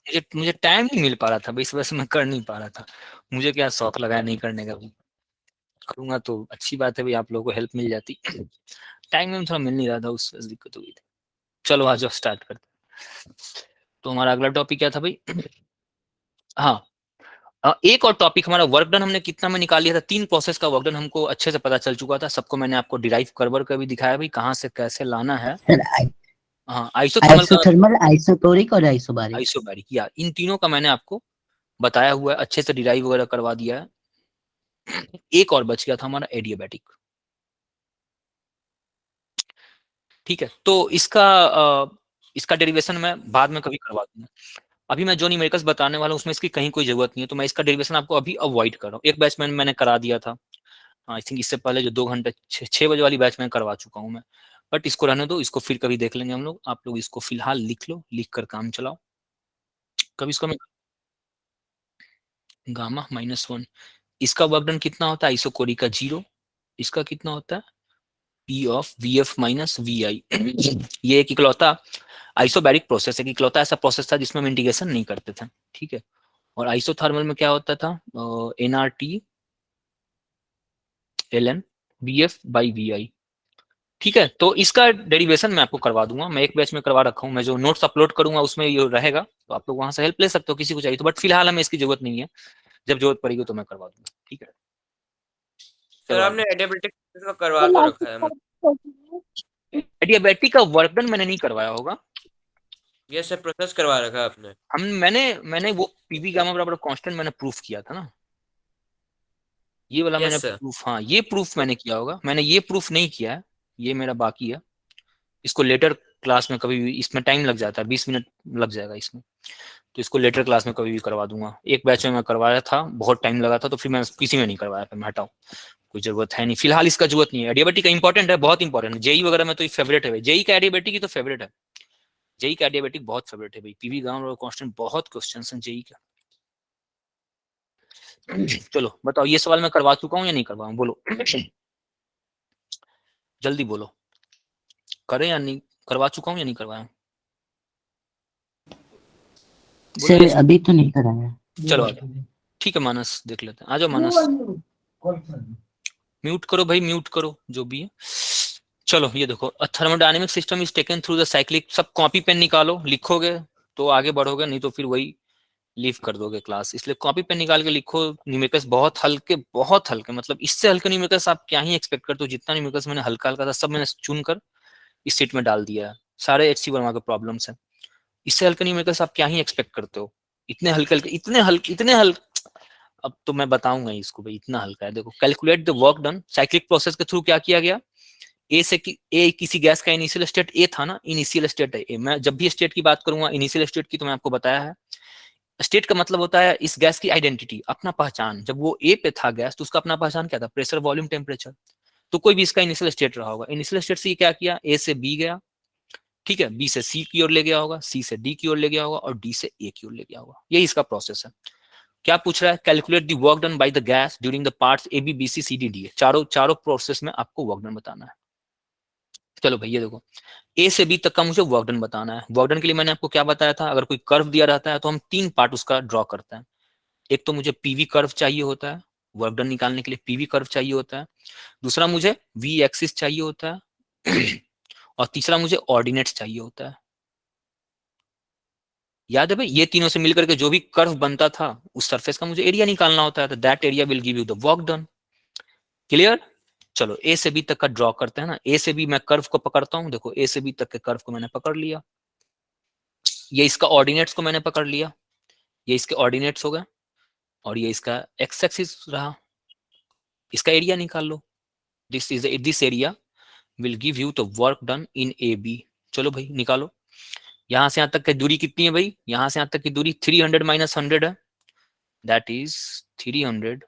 मुझे मुझे टाइम नहीं मिल पा रहा था भाई, इस वजह से मैं कर नहीं पा रहा था। मुझे क्या शौक लगा नहीं करने का, करूंगा तो अच्छी बात है भाई, आप लोगों को हेल्प मिल जाती। टाइम में थोड़ा मिल नहीं रहा था, उस वजह से दिक्कत हुई थी। चलो आ जाओ स्टार्ट करते हैं। तो हमारा अगला टॉपिक क्या था भाई? हाँ, एक और टॉपिक हमारा वर्क डन हमने कितना में निकाल लिया था, 3 प्रोसेस का वर्क डन हमको अच्छे से पता चल चुका था, सबको मैंने आपको डिराइव करवर का भी दिखाया भाई, कहाँ से कैसे लाना है। सर हाँ, आइसोथर्मल का, आइसोथर्मल, आइसोटोरिक और आइसोबारिक। आइसोबैरिक, या इन तीनों का मैंने आपको बताया हुआ है, अच्छे से डिराइव वगैरह करवा दिया है। एक और बच गया था हमारा एडियाबैटिक। ठीक है, तो इसका डेरिवेशन मैं बाद में कभी करवा दूंगा। अभी मैं जो न्यूमेरिकल्स बताने वाला हूँ उसमें इसकी कहीं कोई जरूरत नहीं है, तो मैं इसका डेरिवेशन आपको अभी अवॉइड कर रहा हूँ। एक बैच मैंने करा दिया था, आई थिंक इससे पहले जो 2 घंटे 6 बजे वाली बैच में करवा चुका हूँ मैं। बट इसको रहने दो, इसको फिर कभी देख लेंगे हम लोग। आप लोग इसको फिलहाल लिख लो, लिख कर काम चलाओ। कभी इसको मैं गामा-1, इसका वर्क डन कितना होता है? आइसोकोरी का 0। इसका कितना होता है? P of V F minus V I. ये एक इकलौता आइसोबैरिक प्रोसेस है, इकलौता ऐसा प्रोसेस था जिसमें हम इंटीग्रेशन नहीं करते थे। ठीक है, और आइसोथर्मल में क्या होता था? N R T L N V F by V I. ठीक है, तो इसका डेरिवेशन मैं आपको करवा दूंगा, मैं एक बैच में करवा रखा हूँ, मैं जो नोट्स अपलोड करूंगा उसमें ये रहेगा, तो आप लोग वहां से हेल्प ले सकते हो किसी को चाहिए तो। बट फिलहाल हमें इसकी जरूरत नहीं है, जब जरूरत पड़ेगी तो मैं करवा दूंगा। ठीक है, सर चलो आपने आगे। एडियाबेटिक का करवा तो रखा है मतलब। एडियाबेटिक का वर्क डन मैंने नहीं करवाया होगा। ये सब प्रोसेस करवा रखा है आपने। मैंने वो पीवी गामा बराबर कांस्टेंट मैंने प्रूफ किया था ना, ये वाला मैंने यस सर। प्रूफ, हाँ ये प्रूफ मैंने किया होगा, मैंने ये प्रूफ नहीं किया है, ये मेरा बाकी है। इसको लेटर क्लास में कभी भी, इसमें टाइम लग जाता है, 20 मिनट लग जाएगा इसमें, तो इसको लेटर क्लास में कभी भी करवा दूंगा। एक बैच में मैं करवाया था, बहुत टाइम लगा था, तो फिर मैं किसी में नहीं करवाया, फिर मैं हटाऊं, कोई जरूरत है नहीं फिलहाल, इसका जरूरत नहीं है। एडियाबेटिक का इंपॉर्टेंट है, बहुत इंपॉर्टेंट है, जेई वगैरह में तो फेवरेट है, जेई का एडियाबेटिक की तो फेवरेट है, जेई का एडियाबेटिक बहुत फेवरेट है भाई, पीवी गामा और कांस्टेंट बहुत क्वेश्चन है जेई का। चलो बताओ, ये सवाल मैं करवा चुका हूँ या नहीं करवाऊँ, बोलो। जल्दी बोलो, करें या नहीं, करवा चुका हूँ या नहीं करवाया? बोलो सर ये। अभी तो नहीं कराया। चलो आ जाओ, ठीक है मानस देख लेते हैं, आ जाओ मानस। म्यूट करो भाई, म्यूट करो जो भी है। चलो ये देखो, thermodynamic system is taken through the cyclic, सब कॉपी पेन निकालो, लिखोगे तो आगे बढ़ोगे, नहीं तो फिर वही लीव कर दोगे क्लास, इसलिए कॉपी पेन निकाल के लिखो। न्यूमेरिकल्स बहुत हल्के, बहुत हल्के, मतलब इससे हल्के न्यूमेरिकल्स आप क्या ही एक्सपेक्ट करते हो। जितना न्यूमेरिकल्स मैंने हल्का हल्का था सब मैंने चुनकर इस सीट में डाल दिया है, सारे एचसी वर्मा के प्रॉब्लम्स हैं। इससे हल्के न्यूमेरिकल्स आप क्या ही एक्सपेक्ट करते हो, इतने हल्के हल्के, इतने हल्के। अब तो मैं बताऊंगा इसको भाई, इतना हल्का है। देखो, calculate the work done cyclic process के थ्रू क्या किया गया। ए किसी गैस का इनिशियल स्टेट ए था ना, इनिशियल स्टेट है ए। मैं जब भी स्टेट की बात करूंगा इनिशियल स्टेट की, तो मैं आपको बताया है, स्टेट का मतलब होता है इस गैस की आइडेंटिटी, अपना पहचान। जब वो ए पे था गैस, तो उसका अपना पहचान क्या था? Pressure, volume, temperature. तो कोई भी इसका इनिशियल स्टेट रहा होगा, इनिशियल स्टेट से क्या किया, ए से बी गया, ठीक है, बी से सी की ओर ले गया होगा, सी से डी की ओर ले गया होगा, और डी से ए की ओर ले गया होगा। यही इसका प्रोसेस है। क्या पूछ रहा है? Calculate the work done by the gas during the parts A B B C C D D. चारों प्रोसेस में आपको वर्क डन बताना है। चलो भैया देखो, ए से बी तक का मुझे वर्क डन बताना है। वर्क डन के लिए मैंने आपको क्या बताया था, अगर कोई कर्व दिया रहता है तो हम 3 पार्ट उसका ड्रॉ करते हैं। एक तो मुझे पीवी कर्व चाहिए होता है, वर्क डन निकालने के लिए पीवी कर्व चाहिए होता है। दूसरा मुझे वी एक्सिस चाहिए होता है। और तीसरा मुझे ऑर्डिनेट्स चाहिए होता है। याद है भाई, ये तीनों से मिलकर के जो भी कर्व बनता था, उस सरफेस का मुझे एरिया निकालना होता है, तो that area will give you the work done. Clear? चलो ए से बी तक का ड्रॉ करते हैं ना। ए से बी मैं कर्व को पकड़ता हूं, देखो ए से बी तक के कर्व को मैंने पकड़ लिया, ये इसका ऑर्डिनेट्स को मैंने पकड़ लिया, ये इसके ऑर्डिनेट्स हो गए, और ये इसका एक्स एक्सिस रहा। इसका एरिया निकाल लो, this area will give you the work done in A B. चलो भाई निकालो, यहां से यहां तक की दूरी कितनी है भाई? यहां से यहां तक की दूरी 300 माइनस 100 है, दैट इज 300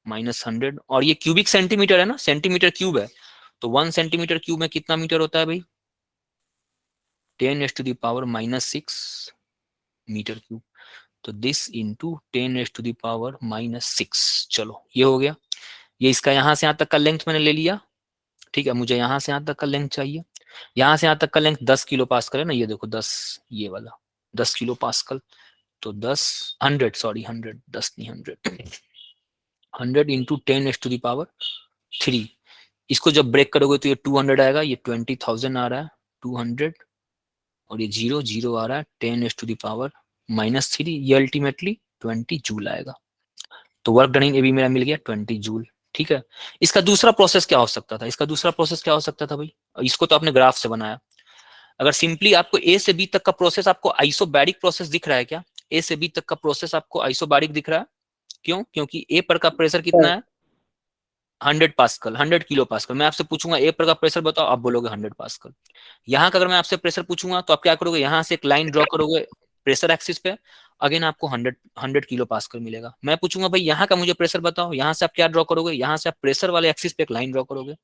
माइनस 100। और ये क्यूबिक सेंटीमीटर है ना, सेंटीमीटर क्यूब है, तो 1 सेंटीमीटर क्यूब में कितना मीटर होता है भाई? 10⁻⁻6 मीटर क्यूब। तो दिस इंटू 10⁻⁻6। चलो ये हो गया, ये इसका यहां से यहां तक का लेंथ मैंने ले लिया। ठीक है, मुझे यहां से यहां तक का लेंथ चाहिए, यहां से यहां तक का लेंथ 10 किलो पास करे ना, ये देखो 10, ये वाला 10 किलो पास्कल, तो 100 सॉरी 100 10 नहीं 100 इंटू 10⁻³ इसको जब ब्रेक करोगे तो ये 200 आएगा, ये 20,000 आ रहा है 200, और ये 0 0 आ रहा है 10⁻³ ये अल्टीमेटली 20 जूल आएगा। तो वर्क डन इन एबी मेरा मिल गया 20 जूल। ठीक है, इसका दूसरा प्रोसेस क्या हो सकता था? इसका दूसरा प्रोसेस क्या हो सकता था भाई? इसको तो आपने ग्राफ से बनाया। अगर सिंपली आपको ए से बी तक का प्रोसेस आपको आइसोबैरिक प्रोसेस दिख रहा है क्या? ए से बी तक का प्रोसेस आपको आइसोबैरिक दिख रहा है? क्यों? क्योंकि ए पर का प्रेशर कितना है? 100 पास्कल, 100 किलो पास्कल। मैं आपसे पूछूंगा ए पर का प्रेशर बताओ, आप बोलोगे 100 पास्कल। यहाँ का अगर मैं आपसे प्रेशर पूछूंगा तो आप क्या करोगे? यहाँ से एक लाइन ड्रॉ करोगे प्रेशर एक्सिस पे, अगेन आपको 100 किलो पास्कल मिलेगा। मैं पूछूंगा भाई यहाँ का मुझे प्रेशर बताओ, यहाँ से आप क्या ड्रॉ करोगे? यहाँ से आप प्रेशर वाले एक्सिस पे एक लाइन ड्रॉ करोगे,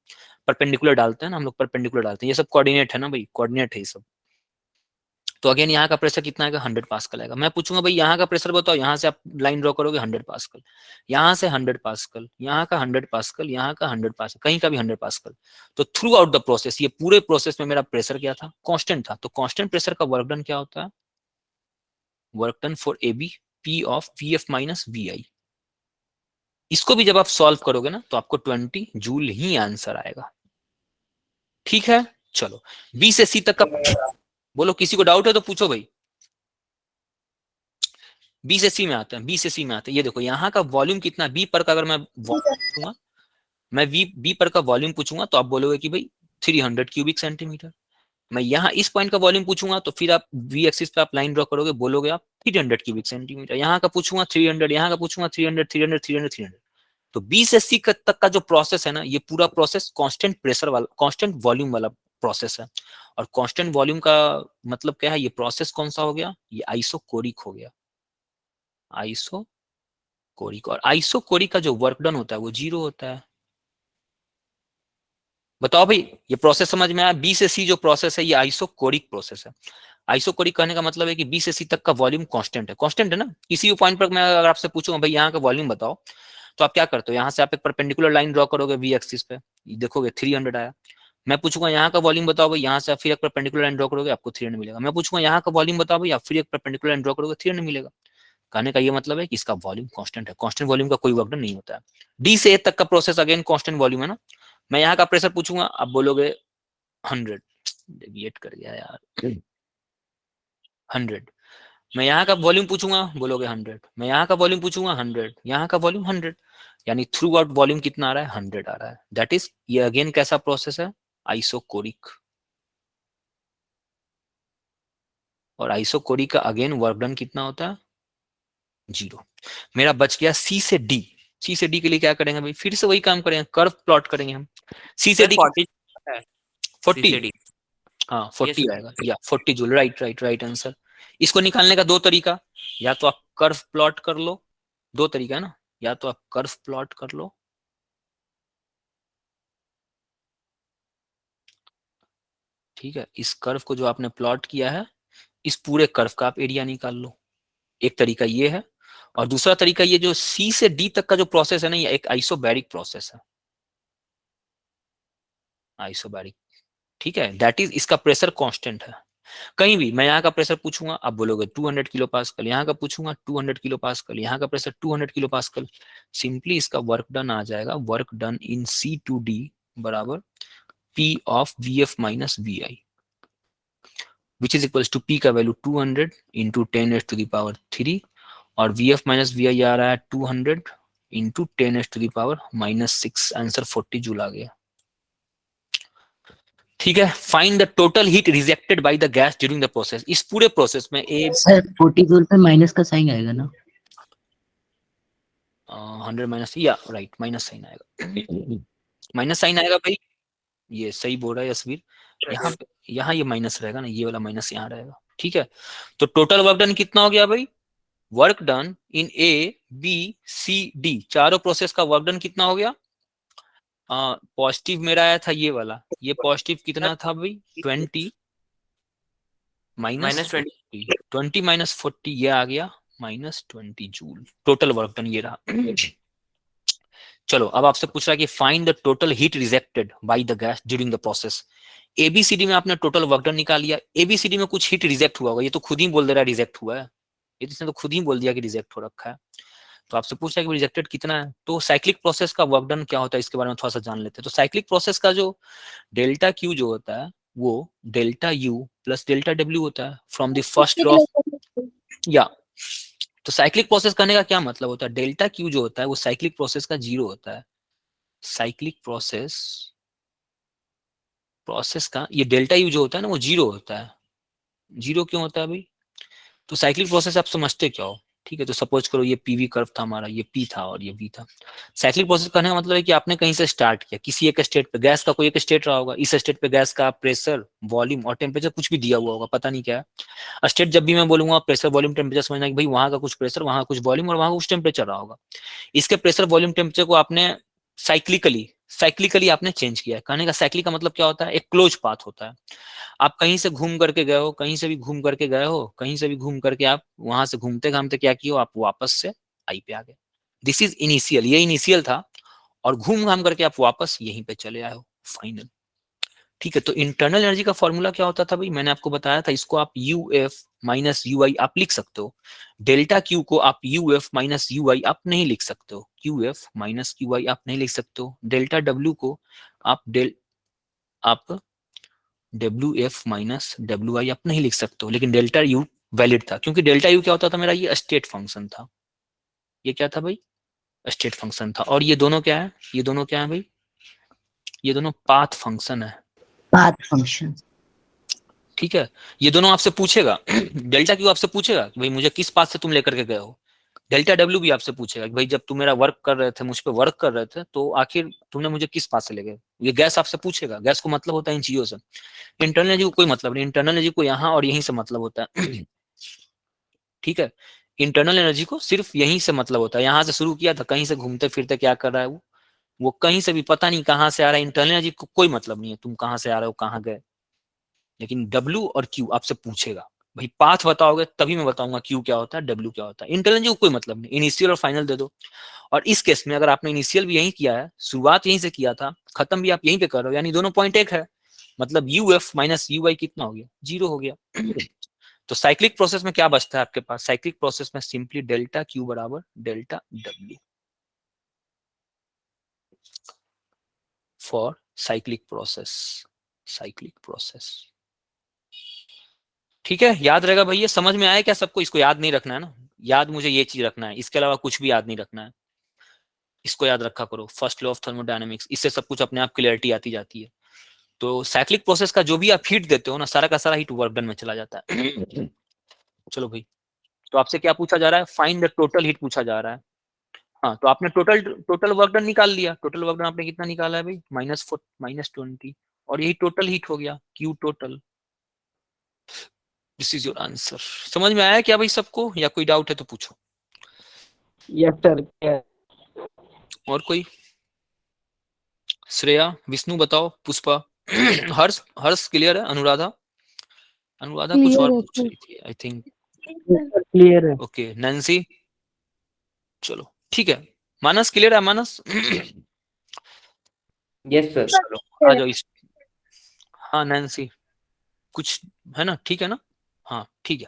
परपेंडिकुलर डालते हैं ना हम लोग, परपेंडिकुलर डालते हैं, ये सब कोऑर्डिनेट है ना भाई, कोऑर्डिनेट है ये सब। तो अगेन यहाँ का प्रेशर कितना आएगा? 100 पास्कल आएगा। मैं पूछूंगा भाई यहाँ का प्रेशर बताओ, यहाँ से आप लाइन ड्रॉ करोगे 100 पास्कल, यहाँ से 100 पास्कल, यहाँ का 100 पास्कल, यहाँ का 100 पास्कल, कहीं का भी 100 पास्कल। तो थ्रू आउट द प्रोसेस, ये पूरे प्रोसेस में मेरा प्रेशर क्या था? कांस्टेंट था। तो कांस्टेंट प्रेशर का वर्क डन क्या होता है? Work done for A B P of V F minus V I. इसको भी जब आप सॉल्व करोगे ना तो आपको 20 जूल ही आंसर आएगा। ठीक है, चलो बी से सी तक का बोलो, किसी को डाउट है तो पूछो भाई। बी से सी में आते हैं, बी से सी में आते हैं। ये देखो यहाँ का वॉल्यूम कितना, बी पर का अगर मैं पूछूंगा, मैं बी पर का वॉल्यूम पूछूंगा तो आप बोलोगे कि भाई 300 क्यूबिक सेंटीमीटर। मैं यहाँ इस पॉइंट का वॉल्यूम पूछूंगा तो फिर आप वी एक्सिस पे आप लाइन ड्रॉ करोगे, बोलोगे आप 300 क्यूबिक सेंटीमीटर। यहाँ का पूछूंगा 300, यहाँ का पूछूंगा 300 300 300 300। तो बी से सी तक का जो प्रोसेस है ना, ये पूरा प्रोसेस कांस्टेंट प्रेशर वाला, कांस्टेंट वॉल्यूम वाला प्रोसेस है। और कांस्टेंट वॉल्यूम का मतलब क्या है? ये प्रोसेस कौन सा हो गया? ये आइसोकोरिक हो गया, आइसोकोरिक। और आइसोकोरिक का जो वर्क डन होता है वो 0 होता है। बताओ भाई, ये प्रोसेस समझ में आया? बी से सी जो प्रोसेस है ये आइसोकोरिक प्रोसेस है। आइसोकोरिक कहने का मतलब है कि बी से सी तक का वॉल्यूम कांस्टेंट है, कांस्टेंट है ना। किसी भी पॉइंट पर मैं अगर आपसे पूछूंगा भाई यहाँ का वॉल्यूम बताओ, तो आप क्या करते हो? यहाँ से आप एक परपेंडिकुलर लाइन ड्रॉ करोगे वी एक्सिस पे, देखोगे 300 आया। मैं पूछूंगा यहाँ का वॉल्यूम बताओ भाई, यहाँ से आप फिर एक परपेंडिकुलर लाइन ड्रॉ करोगे, आपको 300 मिलेगा। मैं पूछूंगा यहाँ का वॉल्यूम बताओ भाई, आप फिर एक परपेंडिकुलर लाइन ड्रॉ करोगे, 300 मिलेगा। कहने का ये मतलब है कि इसका वॉल्यूम कांस्टेंट है, कांस्टेंट वॉल्यूम का कोई वर्क डन नहीं होता है। डी से ए तक का प्रोसेस अगेन कांस्टेंट वॉल्यूम है ना। मैं यहाँ का प्रेशर पूछूंगा, आप बोलोगे 100, डेविएट कर गया यार, 100। मैं यहाँ का वॉल्यूम पूछूंगा, बोलोगे 100। मैं यहाँ का वॉल्यूम पूछूंगा 100, यहाँ का वॉल्यूम 100। यानी थ्रू आउट वॉल्यूम कितना आ रहा है? 100 आ रहा है। दैट इज, ये अगेन कैसा प्रोसेस है? आइसोकोरिक। और आइसोकोरिक का अगेन वर्क डन कितना होता है? 0। मेरा बच गया सी से डी। सी से डी के लिए क्या करेंगे भाई? फिर से वही काम करेंगे, कर्व प्लॉट करेंगे हम। सी से डी 40 है, 40, CCD। हाँ ये 40 आएगा, या 40 joule. Right right right answer. इसको निकालने का दो तरीका, या तो आप कर्व प्लॉट कर लो, दो तरीका है ना, या तो आप कर्व प्लॉट कर लो, ठीक है। इस कर्व को जो आपने प्लॉट किया है, इस पूरे कर्व का आप एरिया निकाल लो। एक तरीका ये है। और दूसरा तरीका ये, जो सी से डी तक का जो प्रोसेस है ना, ये एक आइसोबैरिक प्रोसेस है, आइसोबैरिक। ठीक है, दैट इज, इसका प्रेशर कांस्टेंट है। कहीं भी मैं यहाँ का प्रेशर पूछूंगा, आप बोलोगे 200 किलो पास्कल, यहाँ का पूछूंगा 200 किलो पास्कल, यहाँ का प्रेशर 200 किलो पास्कल। सिंपली इसका वर्क डन आ जाएगा, work done in C to D बराबर P of V F minus V I, which is equals to P का वैल्यू 200 इंटू 10⁻³ और V F minus V I आ रहा है 200 into 10⁻⁻6। Answer 40 joule आ गया। ठीक है, find the total heat rejected by the gas during the process. इस पूरे प्रोसेस में ए सर 40 जूल पे माइनस का साइन आएगा ना? 100 माइनस, या राइट, माइनस साइन आएगा, माइनस साइन आएगा भाई। ये सही बोल रहा है यशवीर, यहाँ ये माइनस रहेगा ना, ये वाला माइनस यहाँ रहेगा। ठीक है, तो टोटल वर्क डन कितना हो गया भाई? Work done in A B C D, चारों प्रोसेस का वर्क डन कितना हो गया? पॉजिटिव मेरा आया था ये वाला, ये पॉजिटिव कितना था भाई? 20 माइनस 20 माइनस 40, ये आ गया -20 जूल। टोटल वर्क डन ये रहा। चलो अब आपसे पूछ रहा है कि find the total heat rejected by the gas during the process. ABCD में आपने टोटल वर्क डन निकाल लिया, एबीसीडी में कुछ हीट रिजेक्ट हुआ होगा, ये तो खुद ही बोल दे रहा है रिजेक्ट हुआ है, ये तो इसने तो खुद ही बोल दिया कि रिजेक्ट हो रखा है। तो आपसे पूछ रहा है कि रिजेक्टेड कितना है। तो साइक्लिक प्रोसेस का वर्क डन क्या होता है इसके बारे में थोड़ा सा जान लेते हैं। तो साइक्लिक प्रोसेस का जो डेल्टा क्यू जो होता है वो delta U plus delta W होता है फ्रॉम द फर्स्ट लॉ या। तो साइक्लिक प्रोसेस करने का क्या मतलब होता है, डेल्टा क्यू जो होता है वो साइक्लिक प्रोसेस का जीरो होता है। साइक्लिक प्रोसेस का ये डेल्टा यू जो होता है ना वो जीरो होता है। जीरो क्यों होता है भाई, तो साइक्लिक प्रोसेस आप समझते क्या हो, ठीक है। तो सपोज करो ये पीवी कर्व था हमारा, ये पी था और ये वी था। साइक्लिक प्रोसेस करने का मतलब है कि आपने कहीं से स्टार्ट किया, किसी एक स्टेट पे, गैस का कोई एक स्टेट रहा होगा, इस स्टेट पे गैस का प्रेशर वॉल्यूम और टेम्परेचर कुछ भी दिया हुआ होगा, पता नहीं क्या है स्टेट। जब भी मैं बोलूंगा प्रेशर वॉल्यूम टेम्परेचर समझना कि भाई वहां का कुछ प्रेशर, वहां कुछ वॉल्यूम और वहां कुछ टेम्परेचर रहा होगा। इसके प्रेशर वॉल्यूम टेम्परेचर को आपने साइक्लिकली आपने चेंज किया है। कहने का साइक्लिक का मतलब क्या होता है, एक क्लोज पाथ होता है। आप कहीं से घूम करके गए हो, कहीं से भी घूम करके गए हो, कहीं से भी घूम करके आप वहां से घूमते घामते क्या किए हो, आप वापस से आई पे आ गए। दिस इज इनिशियल, ये इनिशियल था और घूम घाम करके आप वापस यहीं पे चले आए हो फाइनल, ठीक है। तो इंटरनल एनर्जी का फॉर्मूला क्या होता था भाई, मैंने आपको बताया था, इसको आप यू एफ माइनस यू आई आप लिख सकते हो। डेल्टा क्यू को आप यू एफ माइनस यू आई आप नहीं लिख सकते हो, Q F minus Q I आप नहीं लिख सकते हो। डेल्टा डब्ल्यू को आप W F minus W I आप नहीं लिख सकते हो। लेकिन डेल्टा यू वैलिड था, क्योंकि डेल्टा यू क्या होता था मेरा, ये स्टेट फंक्शन था। ये क्या था भाई, स्टेट फंक्शन था। और ये दोनों क्या है, ये दोनों क्या है भाई, ये दोनों पाथ फंक्शन है, पाथ फंक्शन। ठीक है। ये दोनों आपसे पूछेगा डेल्टा क्यू आपसे पूछेगा कि भाई मुझे किस पाथ से तुम लेकर के गए हो। डेल्टा डब्ल्यू भी आपसे पूछेगा कि भाई जब तुम मेरा वर्क कर रहे थे, मुझ पे वर्क कर रहे थे, तो आखिर तुमने मुझे किस पाथ से ले गए। ये गैस आपसे पूछेगा, गैस को मतलब होता है इन चीजों से। इंटरनल एनर्जी को कोई मतलब नहीं, इंटरनल एनर्जी को यहाँ और यहीं से मतलब होता है ठीक है। इंटरनल एनर्जी को सिर्फ यहीं से मतलब होता है, यहाँ से शुरू किया था, कहीं से घूमते फिरते क्या कर रहा है वो कहीं से भी पता नहीं कहाँ से आ रहा है। इंटरनल एनर्जी को कोई मतलब नहीं है तुम कहाँ से आ रहे हो, कहाँ गए। लेकिन डब्ल्यू और क्यू आपसे पूछेगा, भाई पाथ बताओगे तभी मैं बताऊंगा क्यू क्या होता है, डब्ल्यू क्या होता है। इंटरनल एनर्जी को कोई मतलब नहीं, इनिशियल और फाइनल दे दो। और इस केस में अगर आपने इनिशियल भी यहीं किया है, शुरुआत यहीं से किया था, खत्म भी आप यहीं पे कर रहे हो, यानी दोनों पॉइंट एक है, मतलब यू एफ माइनस यू आई कितना हो गया, जीरो हो गया तो साइक्लिक प्रोसेस में क्या बचता है आपके पास, साइक्लिक प्रोसेस में सिंपली डेल्टा क्यू बराबर delta W for cyclic process. ठीक है, याद रहेगा भैया, समझ में आया क्या सबको, इसको याद नहीं रखना है ना, याद मुझे ये चीज रखना है, इसके अलावा कुछ भी याद नहीं रखना है। इसको याद रखा करो, फर्स्ट लॉ ऑफ थर्मोडायनेमिक्स, इससे सब कुछ अपने आप क्लियरिटी आती जाती है। तो साइक्लिक प्रोसेस का जो भी आप हीट देते हो ना, सारा का सारा हीट वर्क डन में चला जाता है चलो भाई, तो आपसे क्या पूछा जा रहा है, फाइंड द टोटल हीट पूछा जा रहा है। हाँ, तो आपने टोटल वर्क डन निकाल लिया, टोटल वर्क डन आपने कितना निकाला है भाई, -20, और यही टोटल हीट हो गया, Q total. This is your answer. समझ में आया क्या भाई सबको, या कोई डाउट है तो पूछो। Yes sir. और कोई, श्रेया, विष्णु बताओ, पुष्पा हर्ष, हर्ष क्लियर है, अनुराधा, अनुराधा कुछ और पूछ रही थी आई थिंक, क्लियर है। ओके, नैन्सी, चलो ठीक है, मानस क्लियर है, मानस यस सर। चलो आ जाओ इस, हाँ नैन्सी कुछ है ना, ठीक है ना, हाँ ठीक है।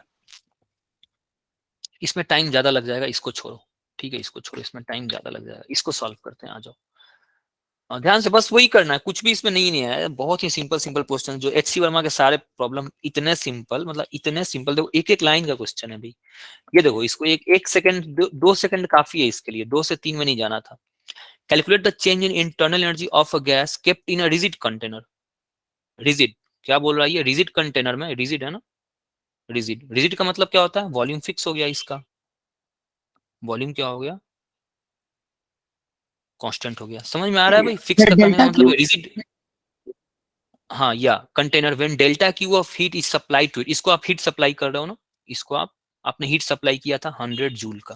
इसमें टाइम ज्यादा लग जाएगा, इसको छोड़ो, ठीक है, इसको छोड़ो, इसमें टाइम ज्यादा लग जाएगा, इसको सॉल्व करते हैं, आ जाओ। ध्यान से बस वही करना है, कुछ भी इसमें नहीं है, बहुत ही सिंपल सिंपल क्वेश्चन, जो एच सी वर्मा के सारे प्रॉब्लम इतने सिंपल, मतलब इतने सिंपल, देखो एक एक लाइन का क्वेश्चन है भाई। ये देखो, इसको एक सेकंड, 2 सेकंड काफी है इसके लिए, 2 से 3 में नहीं जाना था। Calculate the change in internal energy of a gas kept in a rigid container. Rigid क्या बोल रहा है ये, रिजिड कंटेनर में, रिजिड है ना, रिजिड, रिजिड का मतलब क्या होता है, वॉल्यूम फिक्स हो गया, इसका वॉल्यूम क्या हो गया, कांस्टेंट हो गया। समझ में आ रहा है भाई, फिक्स का कहने का डेल्टा मतलब क्यू। है रिजिड। हाँ, या container when delta Q of heat is supply to it, इसको आप हीट सप्लाई कर रहे हो ना, इसको आपने हीट सप्लाई किया था 100 जूल का।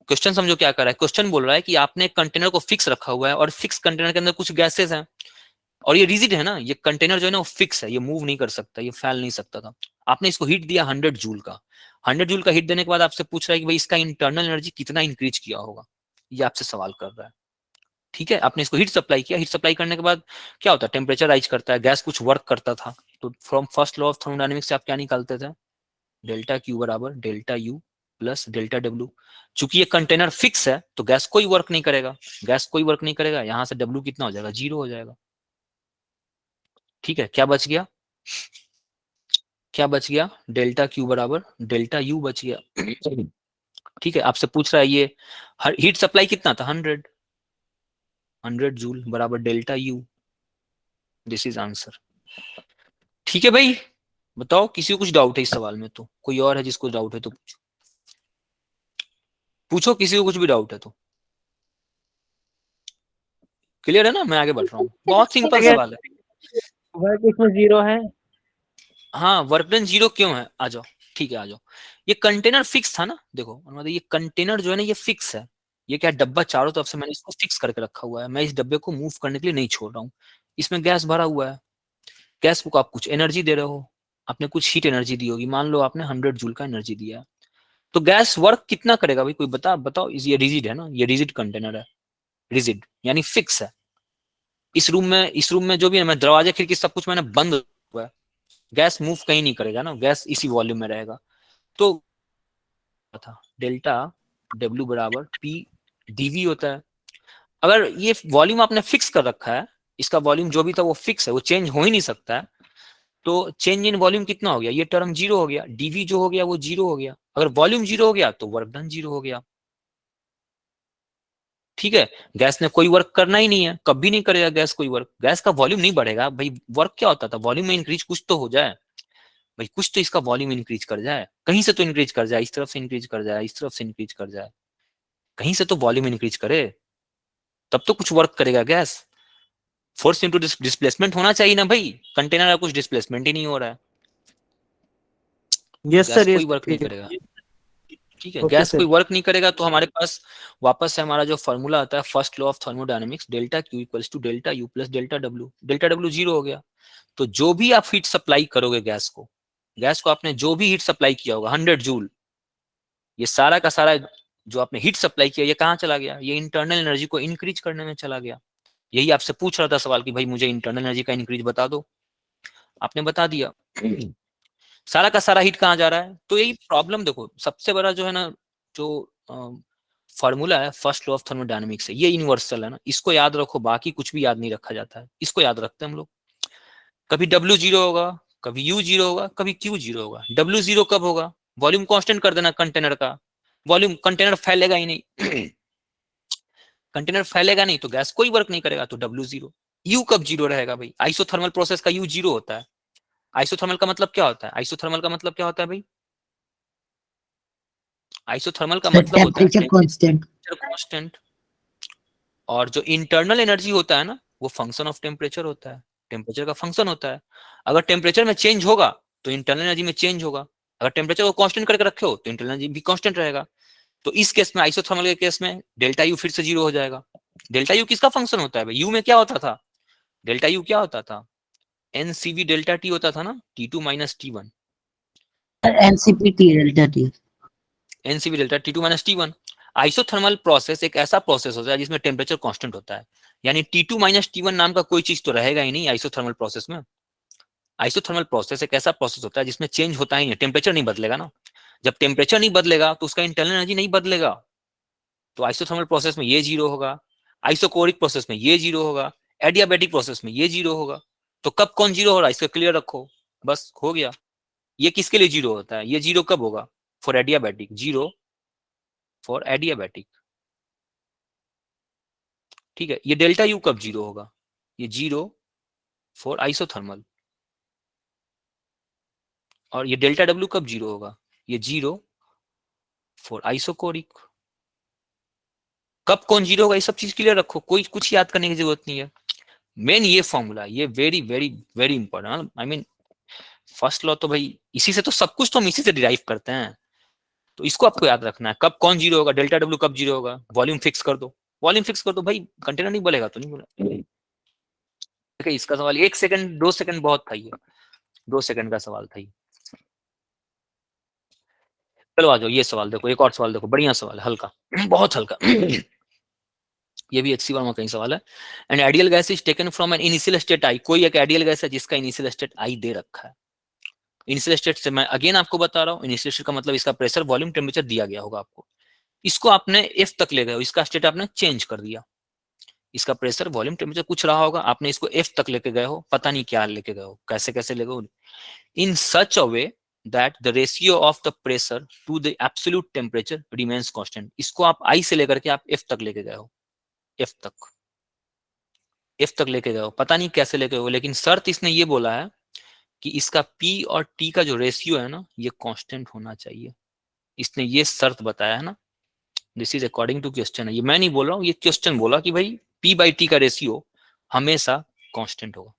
क्वेश्चन समझो क्या कर रहा है, क्वेश्चन बोल रहा है कि आपने कंटेनर को फिक्स रखा हुआ है और फिक्स कंटेनर के अंदर कुछ गैसेस हैं और ये रिजिड है ना, ये कंटेनर जो है ना वो फिक्स है, ये मूव नहीं कर सकता, ये फैल नहीं सकता था। आपने इसको हीट दिया 100 जूल का, 100 जूल का हीट देने के बाद आपसे पूछ रहा है कि भाई इसका इंटरनल एनर्जी कितना इंक्रीज किया होगा। ये आपसे सवाल कर रहा है। ठीक है, आपने इसको हीट सप्लाई किया, हीट सप्लाई करने के बाद क्या होता है, टेम्परेचर राइज करता है, गैस कुछ वर्क करता था, तो from first law of thermodynamics से आप क्या निकालते थे, डेल्टा क्यू बराबर delta U plus delta W. चूंकि ये कंटेनर फिक्स है तो गैस कोई वर्क नहीं करेगा, गैस कोई वर्क नहीं करेगा, यहां से डब्ल्यू कितना हो जाएगा, 0 हो जाएगा। ठीक है, क्या बच गया, क्या बच गया, डेल्टा क्यू बराबर डेल्टा यू बच गया। ठीक है, आपसे पूछ रहा है ये हीट सप्लाई कितना था, 100 जूल बराबर delta U, this is answer. ठीक है भाई, बताओ किसी को कुछ डाउट है इस सवाल में, तो कोई और है जिसको डाउट है तो पूछो, पूछो किसी को कुछ भी डाउट है तो। क्लियर है ना, मैं आगे बढ़ रहा हूँ, बहुत सिंपल सवाल है। वर्क इसमें 0 है। हाँ, वर्क डन 0 क्यों है, आ जाओ, ठीक है आ जाओ। ये कंटेनर फिक्स था ना, देखो मतलब ये कंटेनर जो है ना ये फिक्स है, ये क्या डब्बा चारों तरफ से मैंने इसको फिक्स करके रखा हुआ है, मैं इस डब्बे को मूव करने के लिए नहीं छोड़ रहा हूँ। इसमें गैस भरा हुआ है, गैस को आप कुछ एनर्जी दे रहे हो, आपने कुछ हीट एनर्जी दी होगी, मान लो आपने 100 जूल का एनर्जी दिया, तो गैस वर्क कितना करेगा भाई, कोई बताओ, ये रिजिड है ना, ये रिजिड कंटेनर है, रिजिड यानी फिक्स है। इस रूम में जो भी है, मैं दरवाजे खिड़की सब कुछ मैंने बंद हुआ है, गैस मूव कहीं नहीं करेगा ना, गैस इसी वॉल्यूम में रहेगा। तो था डेल्टा डब्ल्यू बराबर पी डीवी होता है। अगर ये वॉल्यूम आपने फिक्स कर रखा है, इसका वॉल्यूम जो भी था वो फिक्स है, वो चेंज हो ही नहीं सकता है, तो चेंज इन वॉल्यूम कितना हो गया, ये टर्म 0 हो गया, डीवी जो हो गया वो 0 हो गया। अगर वॉल्यूम 0 हो गया तो वर्क डन 0 हो गया। ठीक है, गैस ने कोई वर्क करना ही नहीं है, कभी नहीं करेगा गैस कोई वर्क, गैस का वॉल्यूम नहीं बढ़ेगा भाई, वर्क क्या होता था, वॉल्यूम में इंक्रीज कुछ तो हो जाए भाई, कुछ तो इसका वॉल्यूम इंक्रीज कर जाए, कहीं से तो इंक्रीज कर जाए, इस तरफ से इंक्रीज कर जाए, इस तरफ से इंक्रीज कर जाए, कहीं से तो वॉल्यूम इंक्रीज करे, तब तो कुछ वर्क करेगा गैस। फोर्स इंटू डिस्प्लेसमेंट होना चाहिए ना भाई, कंटेनर का कुछ डिस्प्लेसमेंट ही नहीं हो रहा है, यस गैस सर, यस कोई वर्क नहीं ठीक करेगा। है। ठीक है, ओके गैस सर। कोई वर्क नहीं करेगा तो हमारे पास वापस से हमारा जो फॉर्मूला आता है first law of thermodynamics, delta Q equals to delta U plus delta W, delta W 0 हो गया। तो जो भी आप हीट सप्लाई करोगे गैस को आपने जो भी हीट सप्लाई किया होगा 100 जूल, ये सारा का सारा जो आपने हीट सप्लाई किया ये कहाँ चला गया, ये इंटरनल एनर्जी को इंक्रीज करने में चला गया। यही आपसे पूछ रहा था सवाल कि भाई मुझे इंटरनल एनर्जी का इंक्रीज बता दो, आपने बता दिया। सारा का सारा हीट कहाँ जा रहा है, तो यही प्रॉब्लम देखो, सबसे बड़ा जो है ना, जो फॉर्मूला है फर्स्ट लॉ ऑफ थर्मोडायनेमिक्स है, ये यूनिवर्सल है ना, इसको याद रखो, बाकी कुछ भी याद नहीं रखा जाता है, इसको याद रखते हैं हम लोग। कभी डब्ल्यू 0 होगा, कभी यू 0 होगा, कभी क्यू 0 होगा। डब्ल्यू 0 कब होगा, वॉल्यूम कांस्टेंट कर देना कंटेनर का, वॉल्यूम कंटेनर फैलेगा ही नहीं। कंटेनर फैलेगा नहीं तो गैस कोई वर्क नहीं करेगा, तो डब्ल्यू 0। यू कब 0 रहेगा भाई, आइसोथर्मल प्रोसेस का यू 0 होता है। आइसोथर्मल का मतलब क्या होता है, आइसोथर्मल का मतलब क्या होता है भाई, आइसोथर्मल का मतलब होता है टेम्परेचर कांस्टेंट। टेम्परेचर कांस्टेंट, और जो इंटरनल एनर्जी होता है ना वो फंक्शन ऑफ टेम्परेचर होता है, टेम्परेचर का फंक्शन होता है। अगर टेम्परेचर में चेंज होगा तो इंटरनल एनर्जी में चेंज होगा, अगर टेम्परेचर को कांस्टेंट करके रखे हो तो इंटरनल एनर्जी भी कांस्टेंट रहेगा। तो इस केस में आइसोथर्मल के केस में डेल्टा यू फिर से 0 हो जाएगा। डेल्टा यू किसका फंक्शन होता है भाई, यू में क्या होता था, डेल्टा यू क्या होता था, एनसीवी डेल्टा टी होता था ना, T2 minus T1, NCPT delta T. NCV delta T2 minus T1। Isothermal process एक ऐसा प्रोसेस होता है जिसमें टेम्परेचर कांस्टेंट होता है, यानी T2 माइनस T1 नाम का कोई चीज तो रहेगा ही नहीं आइसोथर्मल प्रोसेस में। आइसोथर्मल प्रोसेस एक ऐसा प्रोसेस होता है जिसमें चेंज होता ही नहीं, टेम्परेचर नहीं बदलेगा ना, जब टेम्परेचर नहीं बदलेगा तो उसका इंटरनल एनर्जी नहीं बदलेगा, तो आइसोथर्मल प्रोसेस में ये 0 होगा, आइसोकोरिक प्रोसेस में ये 0 होगा, एडियाबेटिक प्रोसेस में ये 0 होगा। तो कब कौन 0 हो रहा है इसका क्लियर रखो, बस हो गया। ये किसके लिए 0 होता है, ये 0 कब होगा, फॉर एडियाबेटिक, 0 फॉर एडियाबेटिक। ठीक है, ये डेल्टा यू कब 0 होगा, ये 0 फॉर आइसोथर्मल। और ये डेल्टा डब्ल्यू कब 0 होगा, ये 0 फॉर आइसोकोरिक। कब कौन 0 होगा ये सब चीज क्लियर रखो, कोई कुछ याद करने की जरूरत नहीं है। मेन ये फॉर्मूला, ये very very very important, I mean first law तो भाई इसी से तो सब कुछ तो हम इसी से डिराइव करते हैं, तो इसको आपको याद रखना है, कब कौन 0 होगा, डेल्टा डब्ल्यू कब 0 होगा, वॉल्यूम फिक्स कर दो, वॉल्यूम फिक्स कर दो भाई, कंटेनर नहीं बोलेगा तो नहीं बोला। ठीक है, इसका सवाल 1 सेकंड 2 सेकंड बहुत था, ये 2 सेकंड का सवाल था ये। चलो आ जाओ, ये सवाल देखो, एक और सवाल देखो, बढ़िया सवाल, हल्का, बहुत हल्का। ये भी HCl में कहीं सवाल है। And ideal gas is taken from an initial state I, कोई एक आइडियल गैस है जिसका इनिशियल स्टेट आई दे रखा है। इनिशियल स्टेट से मैं अगेन आपको बता रहा हूँ, इनिशियल स्टेट का मतलब इसका प्रेशर वॉल्यूम टेम्परेचर दिया गया होगा आपको, इसको आपने एफ तक ले गए, इसका स्टेट आपने चेंज कर दिया, इसका प्रेशर वॉल्यूम टेम्परेचर कुछ रहा होगा, आपने इसको एफ तक लेके गए हो, पता नहीं क्या लेके गए हो, कैसे कैसे ले गए हो, इन सच अ वे that the ratio of the pressure to the absolute temperature remains constant। इसको आप I से लेकर के आप F तक लेके गए हो, F तक लेके गए हो, पता नहीं कैसे लेके गए हो, लेकिन शर्त इसने ये बोला है कि इसका P और T का जो रेशियो है ना ये कांस्टेंट होना चाहिए, इसने ये शर्त बताया है ना। This is according to question है, ये मैं नहीं बोल रहा हूँ, ये क्वेश्चन बोला कि भाई P/T का रेशियो हमेशा कांस्टेंट होगा।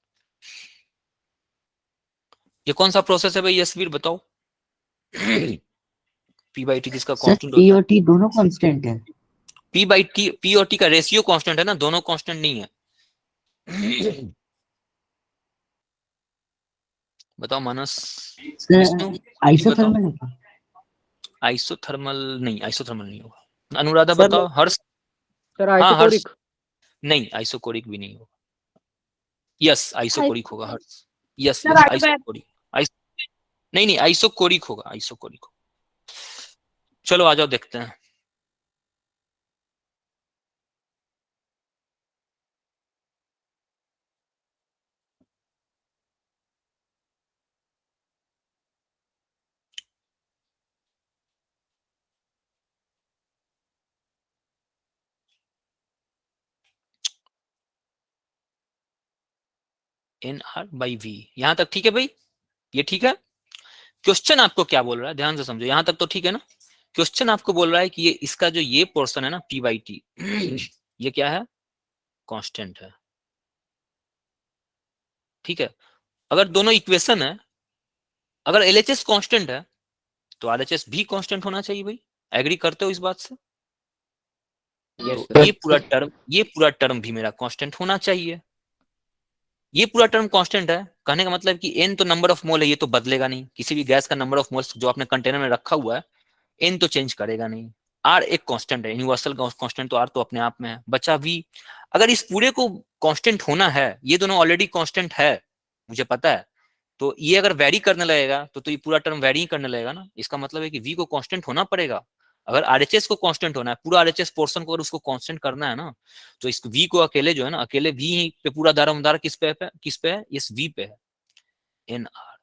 ये कौन सा प्रोसेस है भाई यशवीर बताओ? P/T किसका सर कांस्टेंट पी होता है? और टी दोनों कांस्टेंट है। P और T का रेशियो कांस्टेंट है ना, दोनों कांस्टेंट नहीं है। बताओ मानस, विष्णु, सर आइसोथर्मल है क्या? आइसोथर्मल नहीं, आइसोथर्मल नहीं होगा। अनुराधा सर बताओ। हर्ष? सर हाँ हर्ष, आइसोकोरिक। नहीं आइसोकोरिक भी नहीं होगा। यस आइसोकोरिक होगा हर्ष, यस सर यस आइसोबैक। आइसोकोरिक, नहीं नहीं आइसोकोरिक होगा, आइसोकोरिक। चलो आ जाओ देखते हैं। NR/V, यहां तक ठीक है भाई, ये ठीक है। क्वेश्चन आपको क्या बोल रहा है ध्यान से समझो, यहां तक तो ठीक है ना। क्वेश्चन आपको बोल रहा है कि ये इसका जो ये पोर्शन है ना P/T ये क्या है? कांस्टेंट है, ठीक है। अगर दोनों इक्वेशन है, अगर LHS कांस्टेंट है तो RHS भी कांस्टेंट होना चाहिए भाई, एग्री करते हो इस बात से? तो ये पूरा टर्म भी मेरा कांस्टेंट होना चाहिए, ये पूरा टर्म कांस्टेंट है। कहने का मतलब कि n तो नंबर ऑफ मोल है, ये तो बदलेगा नहीं, किसी भी गैस का नंबर ऑफ मोल्स जो आपने कंटेनर में रखा हुआ है n तो चेंज करेगा नहीं। R एक कांस्टेंट है, यूनिवर्सल कांस्टेंट तो R तो अपने आप में है। बचा V, अगर इस पूरे को कांस्टेंट होना है, ये दोनों ऑलरेडी कांस्टेंट है मुझे पता है, तो ये अगर वेरी करने लगेगा तो ये पूरा टर्म वेरी ही करने लगेगा ना। इसका मतलब है कि V को कांस्टेंट होना पड़ेगा। अगर RHS को कांस्टेंट होना है, पूरा RHS पोर्शन को अगर उसको कांस्टेंट करना है ना, तो इस V को अकेले जो है ना, अकेले V पे पूरा दारोमदार किस पे है? इस V पे है, NR।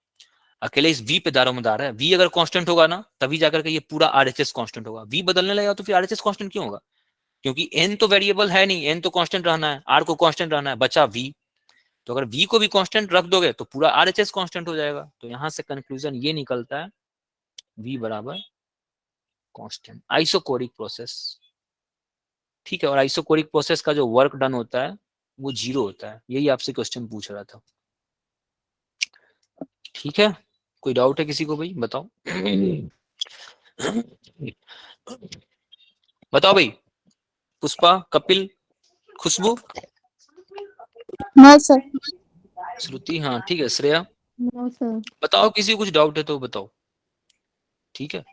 अकेले इस V पे दारोमदार है, V अगर कांस्टेंट होगा ना तभी जाकर के ये पूरा RHS कांस्टेंट होगा। V बदलने लगेगा तो फिर RHS कांस्टेंट क्यों होगा? क्योंकि N तो वेरिएबल है नहीं, N तो कांस्टेंट रहना है, R को कांस्टेंट रहना है, बचा V। तो अगर V को भी कांस्टेंट रख दोगे तो पूरा RHS कांस्टेंट हो जाएगा। तो यहां से कंक्लूजन ये निकलता है V बराबर कांस्टेंट। आइसोकोरिक प्रोसेस, ठीक है। और आइसोकोरिक प्रोसेस का जो वर्क डन होता है वो 0 होता है, यही आपसे क्वेश्चन पूछ रहा था, ठीक है। कोई डाउट है किसी को भाई? बताओ बताओ भाई। Pushpa, Kapil, Khushbu, no sir. श्रुति, हाँ ठीक है। Shreya no sir. बताओ, किसी को कुछ डाउट है तो बताओ, ठीक है।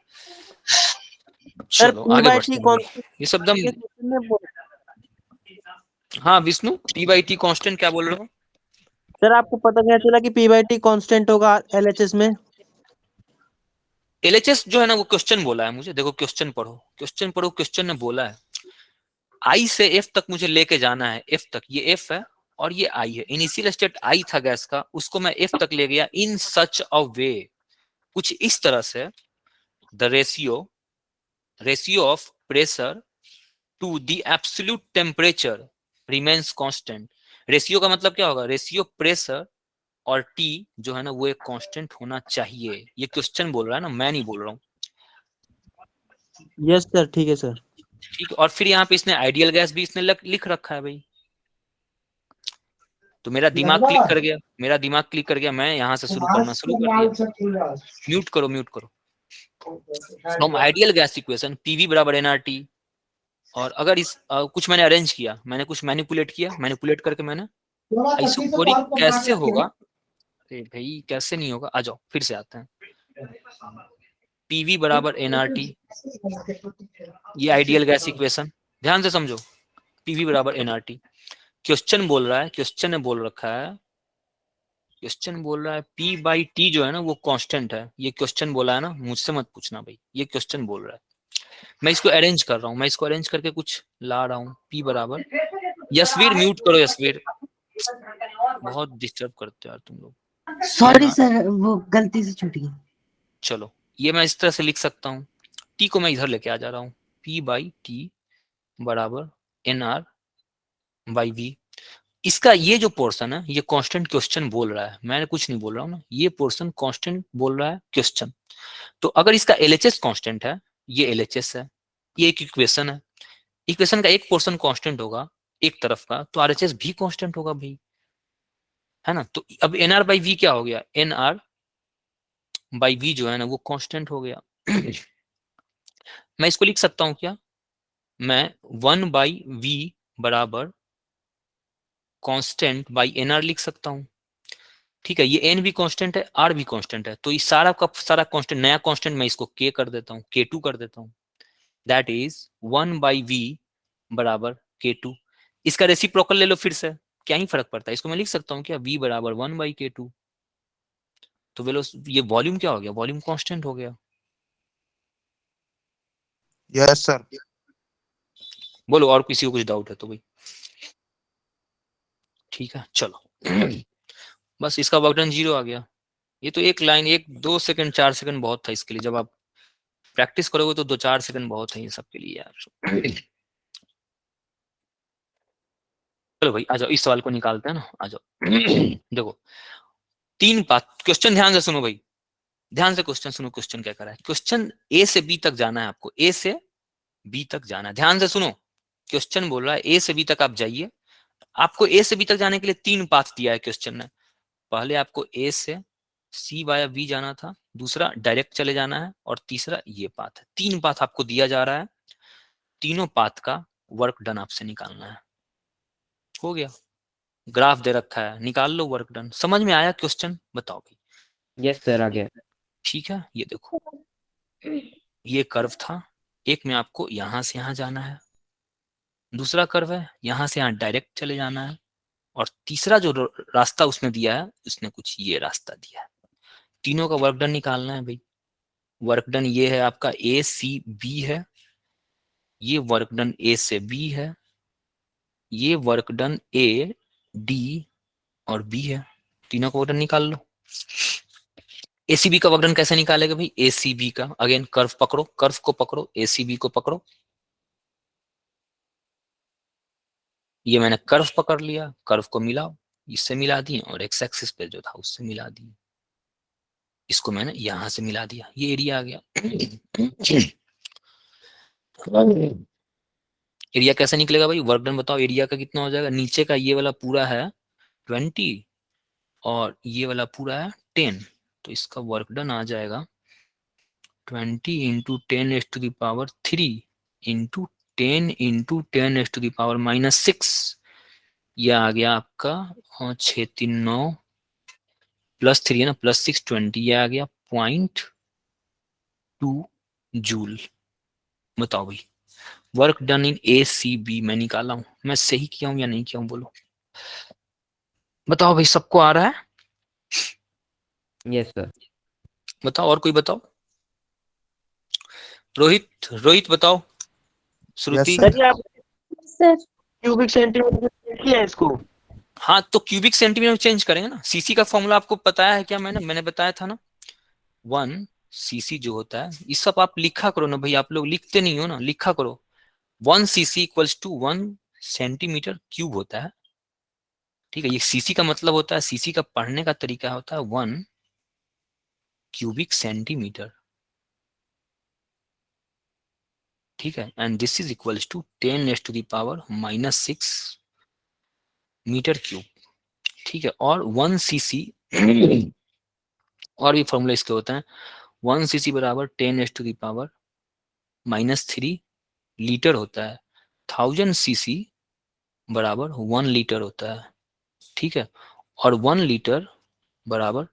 सर चलो आगे बढ़ते P/T हैं। ये सब दम, हाँ विष्णु, P/T कांस्टेंट क्या बोल रहे हो? सर आपको पता क्या चला कि P/T कांस्टेंट होगा LHS में? LHS जो है ना वो क्वेश्चन बोला है मुझे, देखो क्वेश्चन पढ़ो, क्वेश्चन पढ़ो। क्वेश्चन ने बोला है I से F तक मुझे लेके जाना है, F तक, ये F है और ये I है। इनिशियल स्टेट I था गैस का, उसको मैं F तक ले गया इन सच अ वे, कुछ इस तरह से, the ratio of pressure to the absolute temperature remains constant. Ratio का मतलब क्या होगा? रेशियो प्रेशर और T जो है ना वो एक कांस्टेंट होना चाहिए। ये क्वेश्चन बोल रहा है ना, मैं नहीं बोल रहा हूँ, यस सर, ठीक है सर। ठीक। और फिर यहाँ पे इसने आइडियल गैस भी इसने लिख रखा है भाई। तो मेरा दिमाग क्लिक कर गया, मेरा दिमाग क्लिक कर गया, मैं यहाँ से शुरू करना शुरू कर दिया। म्यूट करो, म्यूट करो। From ideal gas equation PV बराबर nRT। और अगर इस कुछ मैंने अरेंज किया, मैंने कुछ मैनिपुलेट किया, मैनिपुलेट करके मैंने आइसोकोरिक कैसे होगा? अरे भाई कैसे नहीं होगा, आ जाओ फिर से आते हैं। PV बराबर nRT, ये आइडियल गैस इक्वेशन, ध्यान से समझो। पीवी बराबर एनआरटी। क्वेश्चन बोल रहा है, क्वेश्चन ने बोल रखा है, क्वेश्चन बोल रहा है पी बाई टी जो है ना वो कांस्टेंट है। ये क्वेश्चन बोला है ना, मुझसे मत पूछना भाई, ये क्वेश्चन बोल रहा है। मैं इसको अरेंज कर रहा हूँ, मैं इसको अरेंज करके कुछ ला रहा हूँ। पी बराबर, यशवीर म्यूट करो, यशवीर बहुत डिस्टर्ब करते हो यार तुम लोग। सॉरी सर, वो गलती से छूट गई। चलो ये मैं इस तरह से लिख सकता हूँ, टी को मैं इधर लेके आ जा रहा हूँ, पी बाई टी बराबर एन आर बाई वी। इसका ये जो पोर्शन है ये कांस्टेंट क्वेश्चन बोल रहा है, मैंने कुछ नहीं बोल रहा हूँ ना, ये पोर्शन कांस्टेंट बोल रहा है क्वेश्चन। तो अगर इसका एलएचएस कांस्टेंट है, ये एलएचएस है, ये एक इक्वेशन है, इक्वेशन का एक पोर्शन कांस्टेंट होगा एक तरफ का, तो आरएचएस भी कांस्टेंट होगा भाई, है ना। तो अब एनआर बाई वी क्या हो गया, एनआर बाई वी जो है ना वो कांस्टेंट हो गया। मैं इसको लिख सकता हूं क्या, मैं 1 बाई वी बराबर कांस्टेंट बाई एनआर लिख सकता हूं। ठीक है, ये एन भी कांस्टेंट है, आर भी कांस्टेंट है, तो ये सारा का सारा कांस्टेंट, नया कांस्टेंट मैं इसको के कर देता हूँ, के2 कर देता हूँ। दैट इज 1 बाई वी बराबर के2। इसका रेसिप्रोकल ले लो फिर से, क्या ही फर्क पड़ता है, इसको मैं लिख सकता हूँ क्या, v बराबर 1 बाई के2। तो ये वॉल्यूम क्या हो गया, वॉल्यूम कांस्टेंट हो गया। Yes sir. बोलो और किसी को कुछ डाउट है तो भाई। ठीक है चलो बस इसका वर्क डन 0 आ गया। ये तो एक लाइन, 1-2 सेकंड 4 सेकंड बहुत था इसके लिए, जब आप प्रैक्टिस करोगे तो 2-4 सेकंड बहुत है ये सबके लिए यार। चलो भाई आ जाओ, इस सवाल को निकालते हैं ना, आ जाओ। देखो 3 बात, क्वेश्चन ध्यान से सुनो भाई, ध्यान से क्वेश्चन सुनो, क्वेश्चन क्या कर रहा है। क्वेश्चन ए से बी तक जाना है आपको, ए से बी तक जाना है, ध्यान से सुनो। क्वेश्चन बोल रहा है ए से बी तक आप जाइए, आपको ए से बी तक जाने के लिए 3 पाथ दिया है क्वेश्चन ने। पहले आपको ए से सी वाया बी जाना था, दूसरा डायरेक्ट चले जाना है, और तीसरा ये पाथ है। 3 पाथ आपको दिया जा रहा है, तीनों पाथ का वर्क डन आपसे निकालना है। हो गया, ग्राफ दे रखा है, निकाल लो वर्क डन। समझ में आया क्वेश्चन, बताओ भाई। यस सर, आ गया। ठीक है, ये देखो ये कर्व था, एक में आपको यहां से यहां जाना है, दूसरा कर्व है यहां से यहां डायरेक्ट चले जाना है, और तीसरा जो रास्ता उसने दिया है, उसने कुछ ये रास्ता दिया है। तीनों का वर्क डन निकालना है भाई। वर्क डन ये है आपका ए सी बी है, ये वर्क डन ए से बी है, ये वर्क डन ए डी और बी है। तीनों का वर्क डन निकाल लो। एसीबी का वर्क डन कैसे निकालेगा भाई, एसीबी का अगेन कर्व पकड़ो, कर्व को पकड़ो, एसीबी को पकड़ो। ये मैंने कर्व पकड़ लिया, कर्व को मिलाओ, इससे मिला दिए, और एक्स एक्सिस पे जो था उससे मिला दिए, इसको मैंने यहां से मिला दिया, ये एरिया आ गया। एरिया कैसे निकलेगा भाई, वर्क डन बताओ, एरिया का कितना हो जाएगा। नीचे का ये वाला पूरा है 20 और ये वाला पूरा है 10, तो इसका वर्क डन आ जाएगा 20 इंटू 10⁻³ इंटू 10 इंटू 10⁻⁻6। यह आ गया आपका 6 3 9 +3 है ना, +6 20, यह आ गया 0.2 जूल। बताओ भाई, work done in A C B मैं निकाला हूं, मैं सही किया हूं या नहीं किया हूं, बोलो बताओ भाई, सबको आ रहा है। Yes sir. बताओ और कोई बताओ, रोहित, रोहित बताओ, श्रुति। सर। सर ये आप सर क्यूबिक सेंटीमीटर किया है इसको। हाँ तो क्यूबिक सेंटीमीटर में चेंज करेंगे ना। सीसी का फॉर्मूला आपको बताया है क्या, मैंने बताया था ना, 1 सीसी जो होता है, ये सब आप लिखा करो ना भाई, आप लोग लिखते नहीं हो ना, लिखा करो। 1 cc equals to 1 centimetre cube होता है। ठीक है, ये सीसी का मतलब होता है, सीसी का पढ़ने का तरीका होता है 1 क्यूबिक सेंटीमीटर। ठीक है, and this is equals to 10⁻⁻6 metre cube. ठीक है, और 1 सीसी और भी फॉर्मूला इसके होते हैं। 1 सीसी बराबर 10⁻⁻³ लीटर होता है। 1000 सीसी बराबर 1 लीटर होता है। ठीक है, और 1 लीटर बराबर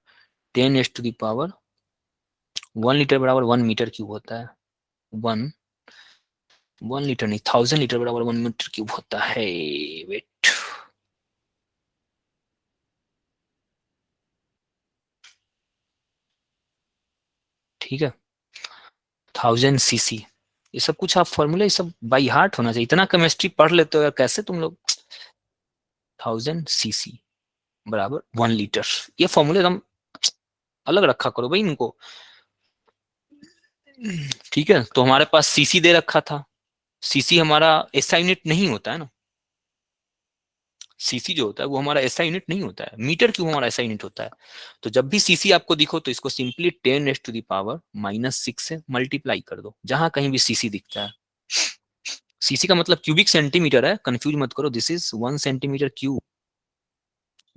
1 लीटर बराबर 1 मीटर क्यूब होता है। 1 1 लीटर नहीं, 1000 लीटर बराबर 1 मीटर क्यूब होता है। वेट, ठीक है, 1000 सीसी। ये सब कुछ आप फॉर्मूले ये सब बाई हार्ट होना चाहिए। इतना केमिस्ट्री पढ़ लेते हो यार, कैसे तुम लोग। 1000 सीसी बराबर 1 लीटर, ये फॉर्मूले एकदम अलग रखा करो भाई इनको, ठीक है। तो हमारे पास सीसी दे रखा था, सीसी हमारा एसआई यूनिट नहीं होता है ना, सीसी जो होता है वो हमारा एसआई यूनिट नहीं होता है, मीटर क्यूब हमारा एसआई यूनिट होता है। तो जब भी सीसी आपको दिखो तो इसको सिंपली 10⁻⁻⁻6 से मल्टीप्लाई कर दो, जहां कहीं भी सीसी दिखता है। सीसी का मतलब क्यूबिक सेंटीमीटर है, कंफ्यूज मत करो, this is 1 centimetre cube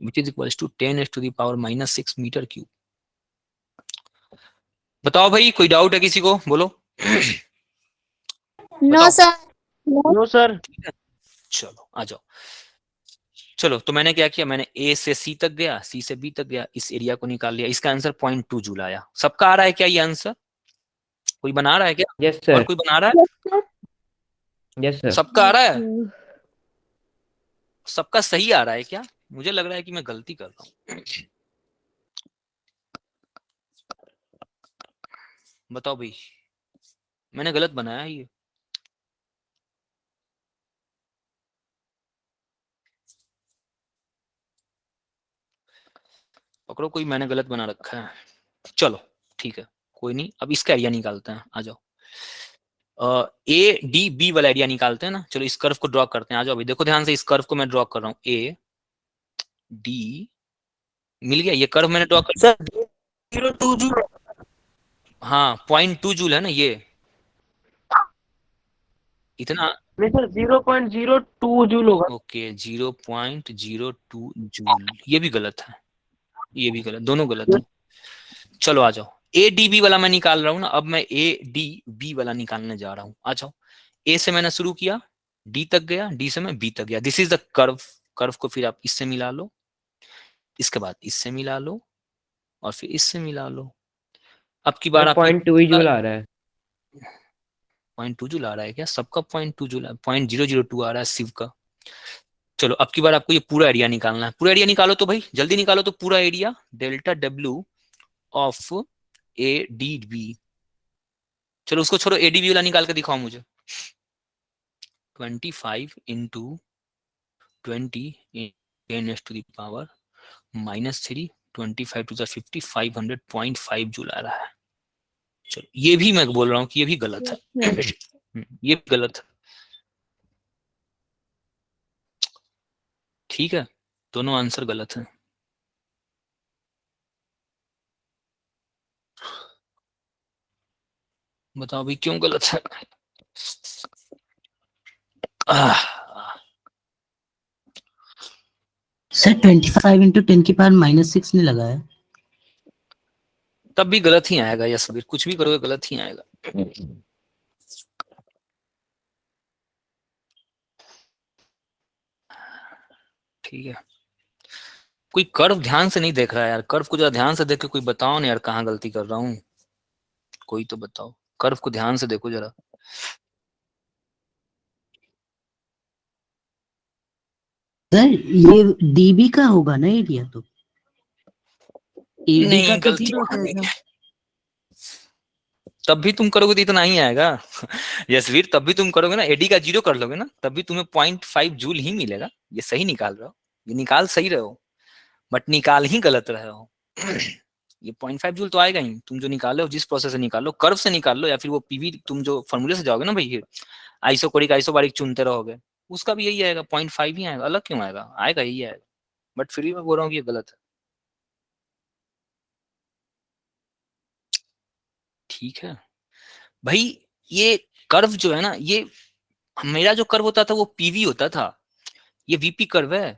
which is equal to 10⁻⁻6 metre cube. बताओ भाई, कोई डाउट है किसी को, बोलो। नो बताओ। सर। No sir. चलो आ जाओ। चलो, तो मैंने क्या किया, मैंने ए से सी तक गया, सी से बी तक गया, इस एरिया को निकाल लिया। इसका आंसर 0.2 जूल आया। सबका आ रहा है क्या ये आंसर? कोई बना रहा है क्या? Yes, और sir. कोई बना रहा है? Yes, sir. सबका आ रहा है? सबका सही आ रहा है क्या? मुझे लग रहा है कि मैं गलती कर रहा हूँ। बताओ भाई, मैंने गलत बनाया है ये? पकड़ो, कोई मैंने गलत बना रखा है। चलो ठीक है, कोई नहीं, अब इसका एरिया निकालते हैं, आ जाओ। ए डी बी वाला एरिया निकालते हैं ना। चलो इस कर्व को ड्रॉ करते हैं, आ जाओ भाई, देखो ध्यान से, इस कर्व को मैं ड्रॉ कर रहा हूँ, ए डी, मिल गया ये कर्व मैंने ड्रॉ कर। Sir 0.2 joule. हाँ 0.2 जूल है ना ये, इतना। नहीं सर 0.02 जूल होगा। ओके 0.02 जूल, ये भी गलत है, ये भी गलत, दोनों गलत है। चलो आ जाओ, ए डी बी वाला मैं निकाल रहा हूँ ना, अब मैं ए डी बी वाला निकालने जा रहा हूँ। आ जाओ, ए से मैंने शुरू किया, डी तक गया, डी से मैं बी तक गया, this is the curve. Curve को फिर आप इससे मिला लो, इसके बाद इससे मिला लो, और फिर इससे मिला लो। अब की बार Sir, आपको 0.2 ही जूल आ रहा है। 0.2 जूल आ रहा है क्या? सबका 0.2 जूल, 0.002 आ रहा है शिव का। चलो अब की बार आपको ये पूरा एरिया निकालना है। पूरा एरिया निकालो तो भाई, जल्दी निकालो तो पूरा area, delta W of A D B. चलो उसको छोड़ो, एडीबी वाला निकाल के दिखाओ मुझे। 25 इंटू 20 10⁻⁻³ 25 टू द 50 500.5 जूल आ रहा है। चलो ये भी मैं बोल रहा हूँ कि ये भी गलत है। ये भी गलत है, ठीक है, दोनों आंसर गलत है। बताओ भाई क्यों गलत है? सर 25 इंटू 10⁻⁻6 नहीं लगा है। तब भी गलत ही आएगा यशवीर, कुछ भी करोगे गलत ही आएगा। ठीक है, कोई कर्व ध्यान से नहीं देख रहा है यार, कर्व को जरा ध्यान से देख के कोई बताओ ना यार, कहाँ गलती कर रहा हूँ, कोई तो बताओ। कर्व को ध्यान से देखो जरा। सर ये डीबी का होगा ना एरिया, तो एडी का नहीं, तो गलती 0 हो गई। जाएगा। तब भी तुम करोगे तो इतना ही आएगा यशवीर, तब भी तुम करोगे ना, एडी का 0 कर लोगे ना, तब भी तुम्हें 0.5 जूल ही मिलेगा। ये सही निकाल रहे हो, ये निकाल सही रहे हो, बट निकाल ही गलत रहे हो। ये 0.5 जूल तो आएगा ही, तुम जो निकालो, जिस प्रोसेस से निकालो, कर्व से निकाल लो, या फिर वो पीवी तुम जो फॉर्मूले से जाओगे ना भाई, आइसोकोरिक आइसोबारिक चुनते रहोगे, उसका भी यही आएगा, 0.5 ही आएगा। अलग क्यों आएगा? आएगा यही आएगा, बट फिर भी मैं बोल रहा हूँ कि ये गलत है। ठीक है भाई, ये कर्व जो है ना, ये मेरा जो कर्व होता था वो पीवी होता था, ये वीपी कर्व है।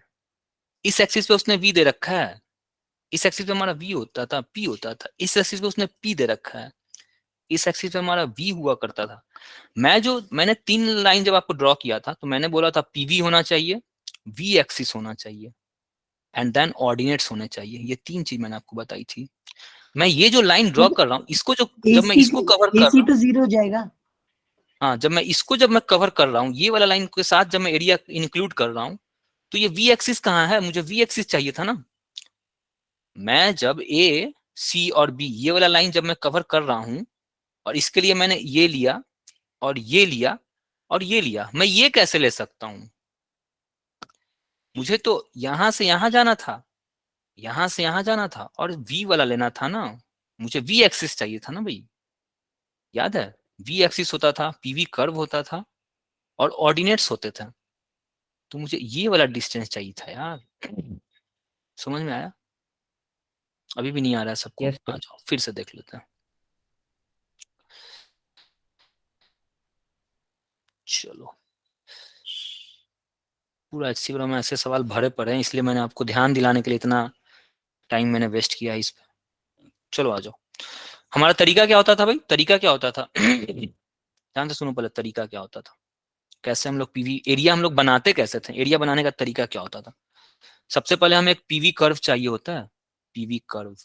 इस एक्सिस पे उसने वी दे रखा है, इस एक्सिस पे हमारा वी होता था, पी होता था, इस एक्सिस पे उसने पी दे रखा है, इस एक्सिस पे हमारा वी हुआ करता था। मैंने 3 लाइन जब आपको ड्रॉ किया था, तो मैंने बोला था पीवी होना चाहिए, वी एक्सिस होना चाहिए, एंड देन ऑर्डिनेट्स होने चाहिए। ये 3 चीज मैंने आपको बताई थी। मैं ये जो लाइन ड्रॉ कर रहा हूँ, इसको जो जब मैं एसी इसको कवर कर एसी रहा हूँ, तो 0 हो जाएगा। हाँ, जब मैं कवर कर रहा हूँ, ये वाला लाइन के साथ जब मैं एरिया इंक्लूड कर रहा हूँ, तो ये वी एक्सिस कहाँ है? मुझे वी एक्सिस चाहिए था ना। मैं जब ए सी और बी ये वाला लाइन जब मैं कवर कर रहा हूँ, और इसके लिए मैंने ये लिया और ये लिया और ये लिया, मैं ये कैसे ले सकता हूँ? मुझे तो यहां से यहां जाना था, यहां से यहां जाना था, और वी वाला लेना था ना। मुझे वी एक्सिस चाहिए था ना भाई, याद है? वी एक्सिस होता था, पीवी कर्व होता था, और ऑर्डिनेट्स होते थे। तो मुझे ये वाला डिस्टेंस चाहिए था यार। समझ में आया? अभी भी नहीं आ रहा है सबको? यस आ सर। जाओ फिर से देख लेते हैं। चलो, पूरा एचसीएफ में ऐसे सवाल भरे पड़े हैं, इसलिए मैंने आपको ध्यान दिलाने के लिए इतना टाइम मैंने वेस्ट किया है इस पे। चलो आ जाओ। हमारा तरीका क्या होता था भाई? तरीका क्या होता था? ध्यान से सुनो, पहले तरीका क्या होता था, कैसे हम लोग पीवी एरिया हम लोग बनाते कैसे थे, एरिया बनाने का तरीका क्या होता था? सबसे पहले हमें एक पीवी कर्व चाहिए होता है, पीवी कर्व।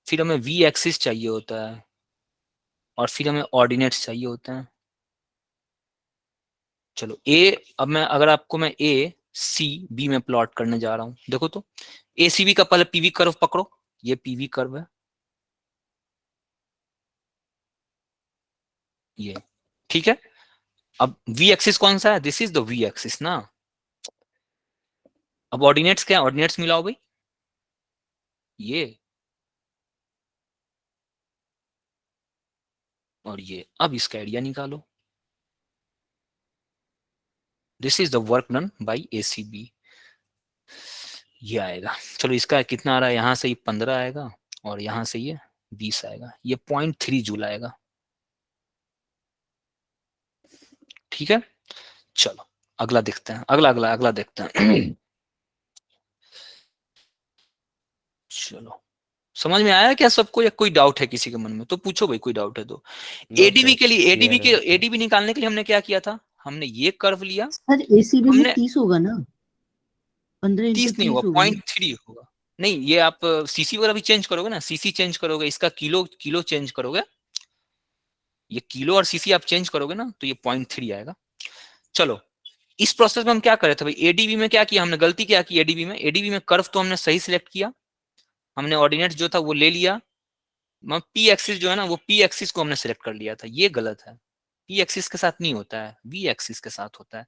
फिर हमें वी एक्सिस चाहिए होता है, और फिर हमें ऑर्डिनेट्स चाहिए होते हैं। चलो अब मैं अगर आपको मैं ए सी बी में प्लॉट करने जा रहा हूं, देखो तो ए सी बी का पहले पीवी कर्व पकड़ो, ये पीवी कर्व है ये, ठीक है। अब वी एक्सिस कौन सा है? This is the we axis ना। अब ऑर्डिनेट्स क्या है? ऑर्डिनेट्स मिलाओ भाई, ये और ये। अब इसका एरिया निकालो, this is the work done by ACB, ये आएगा। चलो इसका कितना आ रहा है? यहाँ से ये 15 आएगा, और यहाँ से ये 20 आएगा, ये 0.3 जूल आएगा, ठीक है। चलो अगला देखते हैं, अगला देखते हैं। चलो, समझ में आया क्या सबको, या कोई डाउट है किसी के मन में? तो पूछो भाई, कोई डाउट है तो। नो एडीबी सर, के लिए क्लियर है। एडीबी निकालने के लिए हमने क्या किया था? हमने ये कर्व लिया, सर एसीबी में हमने 30 होगा ना, 15 × 30 नहीं होगा, 30 होगा ना। 0.3 होगा। नहीं, ये आप सीसी वगैरह भी चेंज करोगे ना, सीसी चेंज करोगे, इसका किलो किलो चेंज करोगे, ये किलो और सीसी आप चेंज करोगे ना, तो ये 0.3 आएगा। चलो, इस प्रोसेस में हम क्या करे थे भाई? एडीबी में क्या किया हमने? गलती क्या की एडीबी में कर्व तो हमने सही सिलेक्ट किया, हमने ऑर्डिनेट जो था वो ले लिया, पी एक्सिस जो है ना, वो पी एक्सिस को हमने सिलेक्ट कर लिया था, ये गलत है। पी एक्सिस के साथ नहीं होता है, वी एक्सिस के साथ होता है।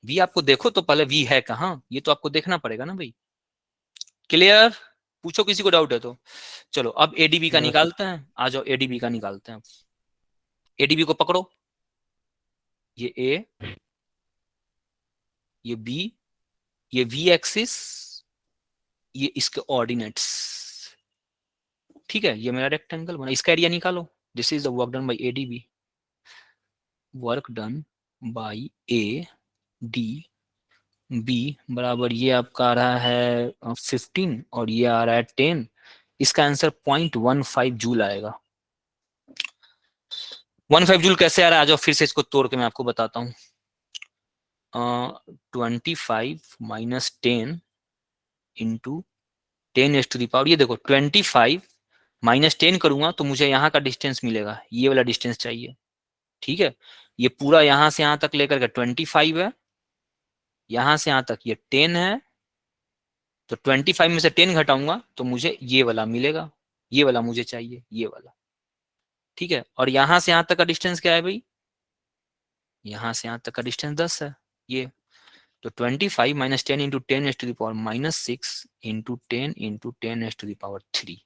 वी आपको देखो तो पहले वी है कहाँ, ये तो आपको देखना पड़ेगा ना भाई। क्लियर? पूछो किसी को डाउट है तो। चलो अब एडीबी का नो सर। निकालते हैं, आ जाओ एडीबी का निकालते हैं। एडीबी को पकड़ो, ये ए, ये बी, ये वी एक्सिस, ये इसके ऑर्डिनेट्स, ठीक है। ये मेरा रेक्टेंगल बना, इसका एरिया निकालो। This is the work done by ADB, work done by A D B बराबर ये आपका आ रहा है 15, और ये आ रहा है 10। इसका आंसर 0.15 जूल आएगा। 15 जूल कैसे आ रहा है? आ जाओ फिर से इसको तोड़ के मैं आपको बताता हूँ। 25 माइनस 10 इंटू 10⁻⁴, ये देखो 25 माइनस 10 करूंगा तो मुझे यहाँ का डिस्टेंस मिलेगा, ये वाला डिस्टेंस चाहिए, ठीक है। ये पूरा यहाँ से यहाँ तक लेकर के 25 है, यहाँ से यहाँ तक ये 10 है, तो 25 में से 10 घटाऊंगा तो मुझे ये वाला मिलेगा, ये वाला मुझे चाहिए, ये वाला, ठीक है। और यहाँ से यहाँ तक का डिस्टेंस क्या है भाई? यहाँ से यहाँ तक का डिस्टेंस 10 है, ये। तो 25 माइनस 10 इंटू 10⁻⁻⁶ इंटू 10 इंटू 10⁻⁴।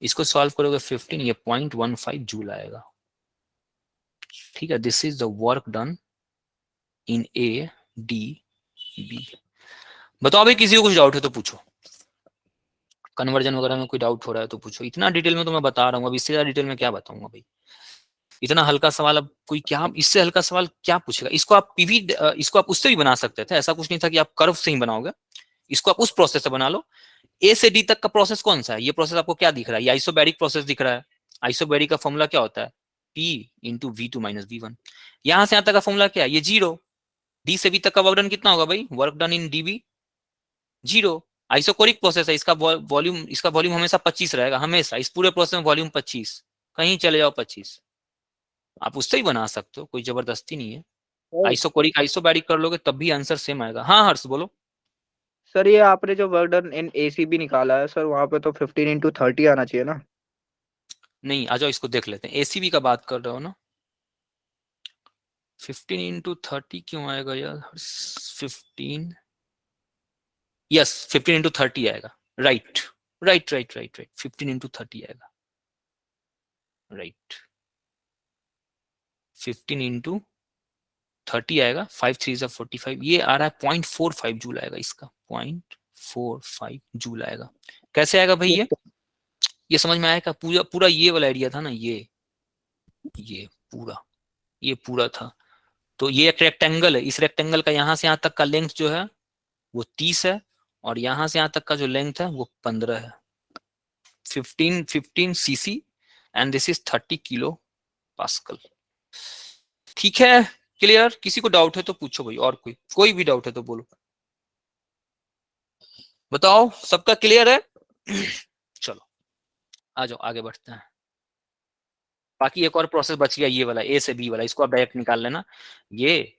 इसको सॉल्व करोगे 15, ये 0.15 जूल आएगा, ठीक है। This is the work done in A D B. बताओ भाई, किसी को कुछ डाउट है तो पूछो, कन्वर्जन वगैरह में कोई डाउट हो रहा है तो पूछो। इतना डिटेल में तो मैं बता रहा हूँ, अब इससे ज्यादा डिटेल में क्या बताऊंगा भाई? इतना हल्का सवाल, अब कोई क्या इससे हल्का सवाल क्या पूछेगा? इसको आप पीवी इसको आप उससे भी बना सकते थे, ऐसा कुछ नहीं था कि आप कर्व से ही बनाओगे, इसको आप उस प्रोसेस से बना लो। ए से डी तक का प्रोसेस कौन सा है? ये प्रोसेस आपको क्या दिख रहा है? ये आइसोबैरिक प्रोसेस दिख रहा है। आइसोबैरिक का फॉर्मूला क्या होता है? P into V2 minus V1। यहां से यहां तक का फॉर्मूला क्या है? ये 0। डी से बी तक का वर्क डन कितना होगा भाई? वर्क डन इन डीबी 0। आइसोकोरिक प्रोसेस है, इसका वॉल्यूम हमेशा 25 रहेगा, हमेशा इस पूरे प्रोसेस में वॉल्यूम 25, कहीं चले जाओ 25। आप उससे ही बना सकते हो, कोई जबरदस्ती नहीं है। आइसोकोरिक आइसोबैरिक कर लोगे तब भी आंसर सेम आएगा। हाँ हर्ष बोलो। सर ये आपने जो वर्क डन इन एसीबी निकाला है सर, वहां पे तो 15 × 30 आना चाहिए ना। नहीं आ जाओ इसको देख लेते हैं, एसीबी का बात कर रहे हो ना। 15 × 30 क्यों आएगा यार? 15, यस 15 × 30 आएगा। Right right right right right 15 × 30 आएगा। राइट 15 × 30 आएगा। 5 3 45, ये आ रहा है 0.45 जूल आएगा इसका, 0.45 जूल आएगा। कैसे आएगा भाई ये समझ में आएगा? पूरा पूरा ये वाला आइडिया था ना, ये पूरा था। तो ये एक रेक्टेंगल है, इस रेक्टेंगल का यहाँ से यहाँ तक का लेंथ जो है वो 30 है, और यहाँ से यहाँ तक का जो लेंथ है वो 15 है। 15 CC and this is 30 kilo pascal. ठीक है, क्लियर? किसी को डाउट है तो पूछो भाई, और कोई भी डाउट है तो बोलो। बताओ सबका क्लियर है? चलो आ जाओ आगे बढ़ते हैं। बाकी एक और प्रोसेस बच गया, ये वाला ए से बी वाला, इसको आप डायरेक्ट निकाल लेना। ये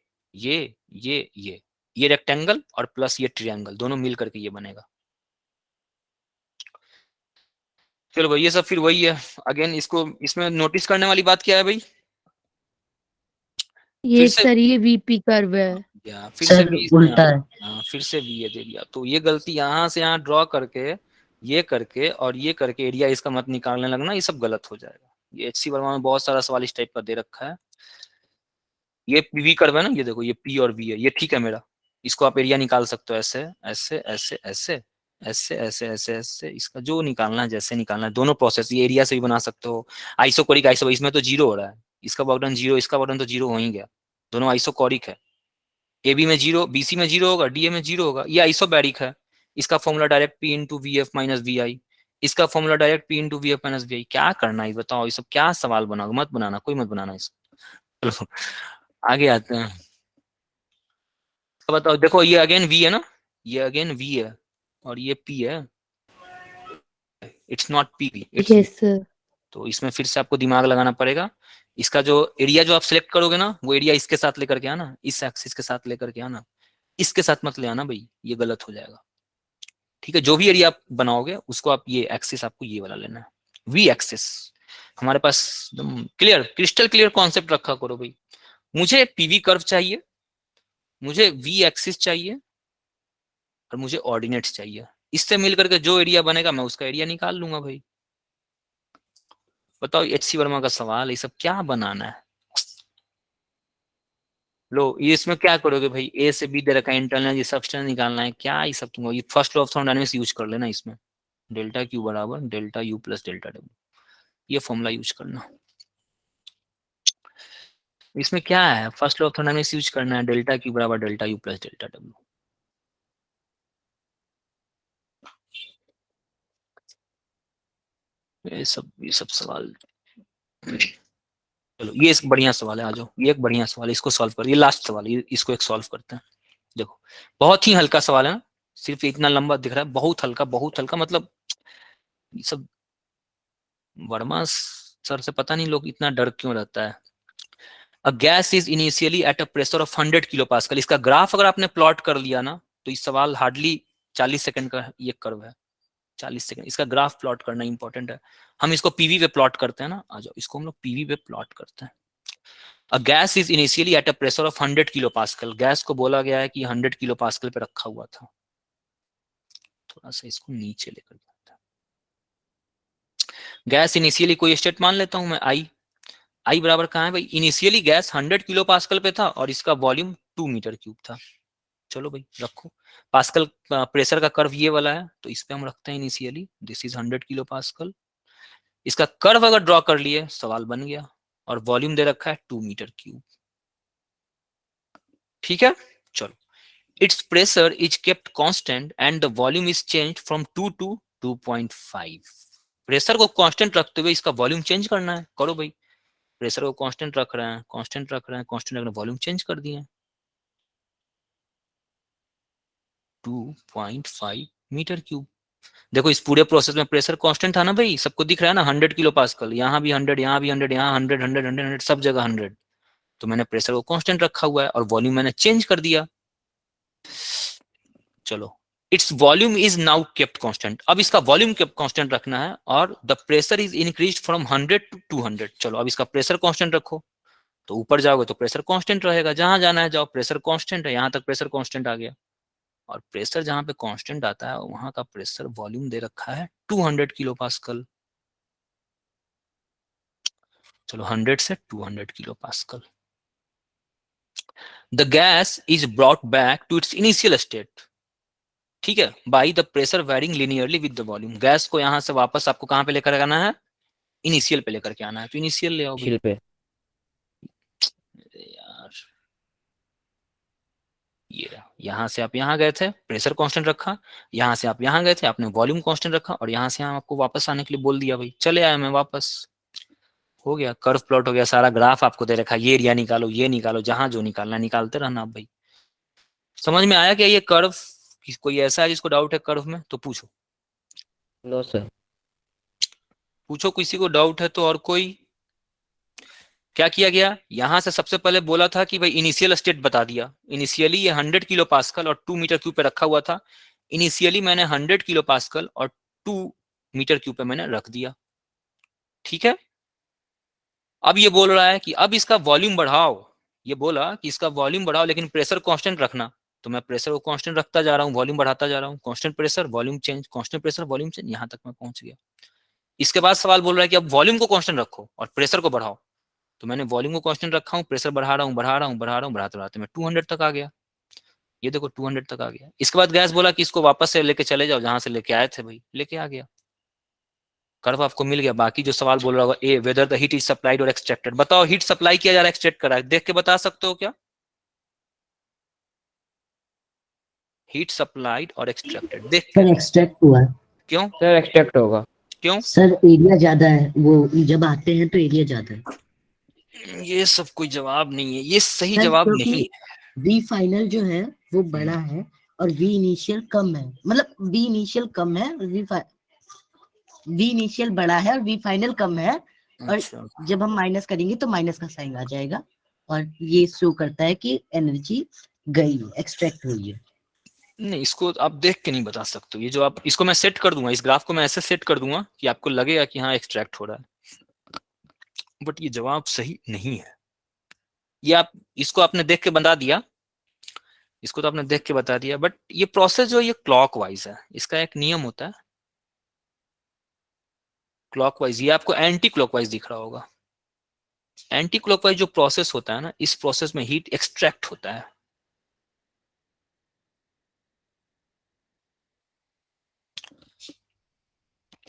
रेक्टेंगल और प्लस ये ट्रायंगल दोनों मिल करके ये बनेगा। चलो भाई ये सब फिर वही है अगेन। इसको इसमें नोटिस करने वाली बात क्या है भाई? ये सर ये वीपी कर्व है। या फिर से सर भी उल्टा है। फिर से भी ये दे दिया, तो ये गलती यहाँ से यहाँ ड्रॉ करके ये करके और ये करके एरिया इसका मत निकालने लगना, ये सब गलत हो जाएगा। ये एचसी वर्मा में बहुत सारा सवाल इस टाइप का दे रखा है। ये वी कर्व है ना, ये देखो ये पी और वी है, ये ठीक है मेरा। इसको आप एरिया निकाल सकते हो ऐसे ऐसे ऐसे ऐसे ऐसे ऐसे ऐसे ऐसे, इसका जो निकालना है जैसे निकालना है, दोनों प्रोसेस ये एरिया से भी बना सकते हो। आइसोकोरिक इसमें तो 0 हो रहा है, इसका बॉर्डन 0, इसका बॉर्डन तो 0 हो ही गया, दोनों आइसोकोरिक है। ए बी में 0, बीसी में 0 होगा, डीए में 0 होगा। ये आइसोबैरिक है, इसका formula direct P into V F minus V I, इसका formula direct P into V F minus V I. क्या करना है बताओ? ये सब क्या सवाल बनाओगे? मत बनाना, कोई मत बनाना इसको। चलो आगे आते हैं। बताओ देखो ये अगेन वी है ना, ये अगेन वी है और ये पी है, it's not P V, it's yes sir. तो इसमें फिर से आपको दिमाग लगाना पड़ेगा। इसका जो एरिया जो आप सिलेक्ट करोगे ना, वो एरिया इसके साथ लेकर के आना, इस एक्सिस के साथ लेकर के आना, इसके साथ मत ले आना भाई, ये गलत हो जाएगा। ठीक है, जो भी एरिया आप बनाओगे उसको आप ये एक्सिस आपको ये वाला लेना है, वी एक्सिस। हमारे पास एकदम क्लियर क्रिस्टल क्लियर कॉन्सेप्ट रखा करो भाई। मुझे पीवी कर्व चाहिए, मुझे वी एक्सिस चाहिए और मुझे ऑर्डिनेट्स चाहिए। इससे मिलकर के जो एरिया बनेगा मैं उसका एरिया निकाल लूंगा भाई। बताओ एचसी वर्मा का सवाल, ये सब क्या बनाना है? लो ये इसमें क्या करोगे भाई? ए से बी दे रखा है, इंटरनल ये सब्सटेंस निकालना है, क्या ये सब तुम ये first law of thermodynamics use कर लेना इसमें। डेल्टा क्यू बराबर delta U plus delta W, ये फॉर्मूला यूज करना। इसमें क्या है? First law of thermodynamics use करना है, डेल्टा क्यू बराबर delta U plus delta W. ये सब सवाल। चलो ये एक बढ़िया सवाल है, आ जाओ ये एक बढ़िया सवाल है, इसको सॉल्व कर, ये लास्ट सवाल है, इसको एक सॉल्व करते हैं। देखो बहुत ही हल्का सवाल है ना, सिर्फ इतना लंबा दिख रहा है, बहुत हल्का मतलब ये सब वर्मा सर से पता नहीं लोग इतना डर क्यों रहता है। A gas is initially at a pressure of 100 kilo pascal. इसका ग्राफ अगर आपने प्लॉट कर लिया ना तो इस सवाल हार्डली 40 सेकंड का ये कर्व है, 40 सेकंड इसका ग्राफ प्लॉट करना इंपॉर्टेंट है। हम इसको पीवी पे प्लॉट करते हैं ना, आ जाओ इसको हम लोग पीवी पे प्लॉट करते हैं। A gas is initially at a pressure of 100 kilo pascal. Gas को बोला गया है कि 100 किलो पास्कल पे रखा हुआ था। थोड़ा सा इसको नीचे लेकर जाता है। गैस इनिशियली कोई स्टेट मान लेता हूं मैं आई बराबर कहाँ है भाई? इनिशियली गैस 100 किलो पास्कल पे था और इसका वॉल्यूम 2 मीटर क्यूब था। चलो भाई रखो, पास्कल प्रेशर का कर्व ये वाला है तो इस पे हम रखते हैं initially, this is 100 kilo pascal. इसका कर्व अगर ड्रॉ कर लिए सवाल बन गया, और वॉल्यूम दे रखा है 2 मीटर क्यूब। ठीक है चलो, it's pressure is kept constant and the volume is changed from 2 to 2.5। Pressure को कांस्टेंट रखते हुए इसका वॉल्यूम चेंज करना है, करो भाई। प्रेशर को कांस्टेंट रख रहे हैं, कांस्टेंट रख रहे हैं, कांस्टेंट रख रहे हैं, वॉल्यूम चेंज कर दिए 2.5 मीटर क्यूब। देखो इस पूरे प्रोसेस में प्रेशर कांस्टेंट था ना भाई, सबको दिख रहा है ना 100 किलो पास्कल, यहाँ भी 100, यहाँ भी 100, यहाँ 100 100 100 100 सब जगह 100। तो मैंने प्रेशर को कांस्टेंट रखा हुआ है और वॉल्यूम मैंने चेंज कर दिया। चलो its volume is now kept constant, अब इसका वॉल्यूम केप्ट कांस्टेंट रखना है और the pressure is increase from 100 to 200। चलो अब इसका प्रेशर कांस्टेंट रखो, तो ऊपर जाओगे तो प्रेशर कांस्टेंट रहेगा, जहां जाना है जाओ, प्रेशर कांस्टेंट है, यहां तक प्रेशर कांस्टेंट आ गया। और प्रेशर जहां पे कांस्टेंट आता है वहां का प्रेशर वॉल्यूम दे रखा है 200 किलो पास्कल। चलो 100 से 200 kilo pascal. The gas is brought back to its initial state, ठीक है, by the pressure varying linearly with the volume. Gas को यहां से वापस आपको कहां पे लेकर आना है, इनिशियल पे लेकर के आना है, तो इनिशियल ले आओ भाई। शिल पे। यार ये यहां से आप यहां गए थे, प्रेशर कांस्टेंट रखा, यहां से आप यहां गए थे, आपने वॉल्यूम कांस्टेंट रखा, और यहां से आपको वापस आने के लिए बोल दिया भाई, चले आया मैं वापस, हो गया, कर्व प्लॉट हो गया, सारा ग्राफ आपको दे रखा, ये एरिया निकालो, ये निकालो, जहां जो निकालना निकालते रहना आप भाई। समझ में आया क्या ये कर्व? कोई ऐसा है जिसको डाउट है कर्व में तो पूछो, नो सर। पूछो, किसी को डाउट है तो। और कोई? क्या किया गया, यहां से सबसे पहले बोला था कि भाई इनिशियल स्टेट बता दिया। इनिशियली ये 100 किलो पास्कल और 2 मीटर क्यूब पे रखा हुआ था। इनिशियली मैंने 100 किलो पास्कल और 2 मीटर क्यूब पे मैंने रख दिया, ठीक है। अब ये बोल रहा है कि अब इसका वॉल्यूम बढ़ाओ, ये बोला कि इसका वॉल्यूम बढ़ाओ लेकिन प्रेशर कांस्टेंट रखना, तो मैं प्रेशर को कांस्टेंट रखता जा रहा हूँ, वॉल्यूम बढ़ाता जा रहा हूँ, constant pressure volume change, constant pressure volume change, यहां तक मैं पहुंच गया। इसके बाद सवाल बोल रहा है कि अब वॉल्यूम को कांस्टेंट रखो और प्रेशर को बढ़ाओ, तो मैंने वॉल्यूम को कांस्टेंट रखा हूँ, प्रेशर बढ़ा रहा हूँ बढ़ा रहा हूँ बढ़ा रहा हूँ, बढ़ाते बढ़ाते मैं 200 तक आ गया। ये देखो 200 तक आ गया। इसके बाद गैस बोला कि इसको वापस से लेके चले जाओ, जहां से लेके आए थे भाई, लेके आ गया, कर्व आपको मिल गया। बाकी जो सवाल बोल रहा होगा, A whether the heat is supplied और एक्सट्रैक्टेड, बताओ हीट सप्लाई किया जा रहा है एक्सट्रैक्ट करा है, देख के बता सकते हो क्या? हीट सप्लाइड और एक्सट्रैक्टेड देख के। सर एक्सट्रैक्ट हुआ है। क्यों सर एक्सट्रैक्ट होगा। क्यों? सर एरिया ज्यादा है, वो जब आते हैं तो एरिया ज्यादा है। ये सब कोई जवाब नहीं है, ये सही सर जवाब क्योंकि नहीं। वी फाइनल जो है वो बड़ा है और वी इनिशियल कम है, मतलब वी इनिशियल कम है, वी इनिशियल बड़ा है और वी फाइनल कम है, और अच्छा, जब हम माइनस करेंगे तो माइनस का साइन आ जाएगा, और ये शो करता है कि एनर्जी गई, एक्सट्रैक्ट हुई है। नहीं इसको आप देख के नहीं बता सकते। ये जो आप, इसको मैं सेट कर दूंगा, इस ग्राफ को मैं ऐसे सेट कर दूंगा कि आपको लगेगा कि हाँ एक्सट्रैक्ट हो रहा है, बट ये जवाब सही नहीं है। ये आप, इसको आपने देख के बता दिया, इसको तो आपने देख के बता दिया, बट ये प्रोसेस जो है ये क्लॉकवाइज है, इसका एक नियम होता है क्लॉकवाइज, ये आपको एंटी क्लॉकवाइज दिख रहा होगा। एंटी क्लॉकवाइज जो प्रोसेस होता है ना, इस प्रोसेस में हीट एक्सट्रैक्ट होता है।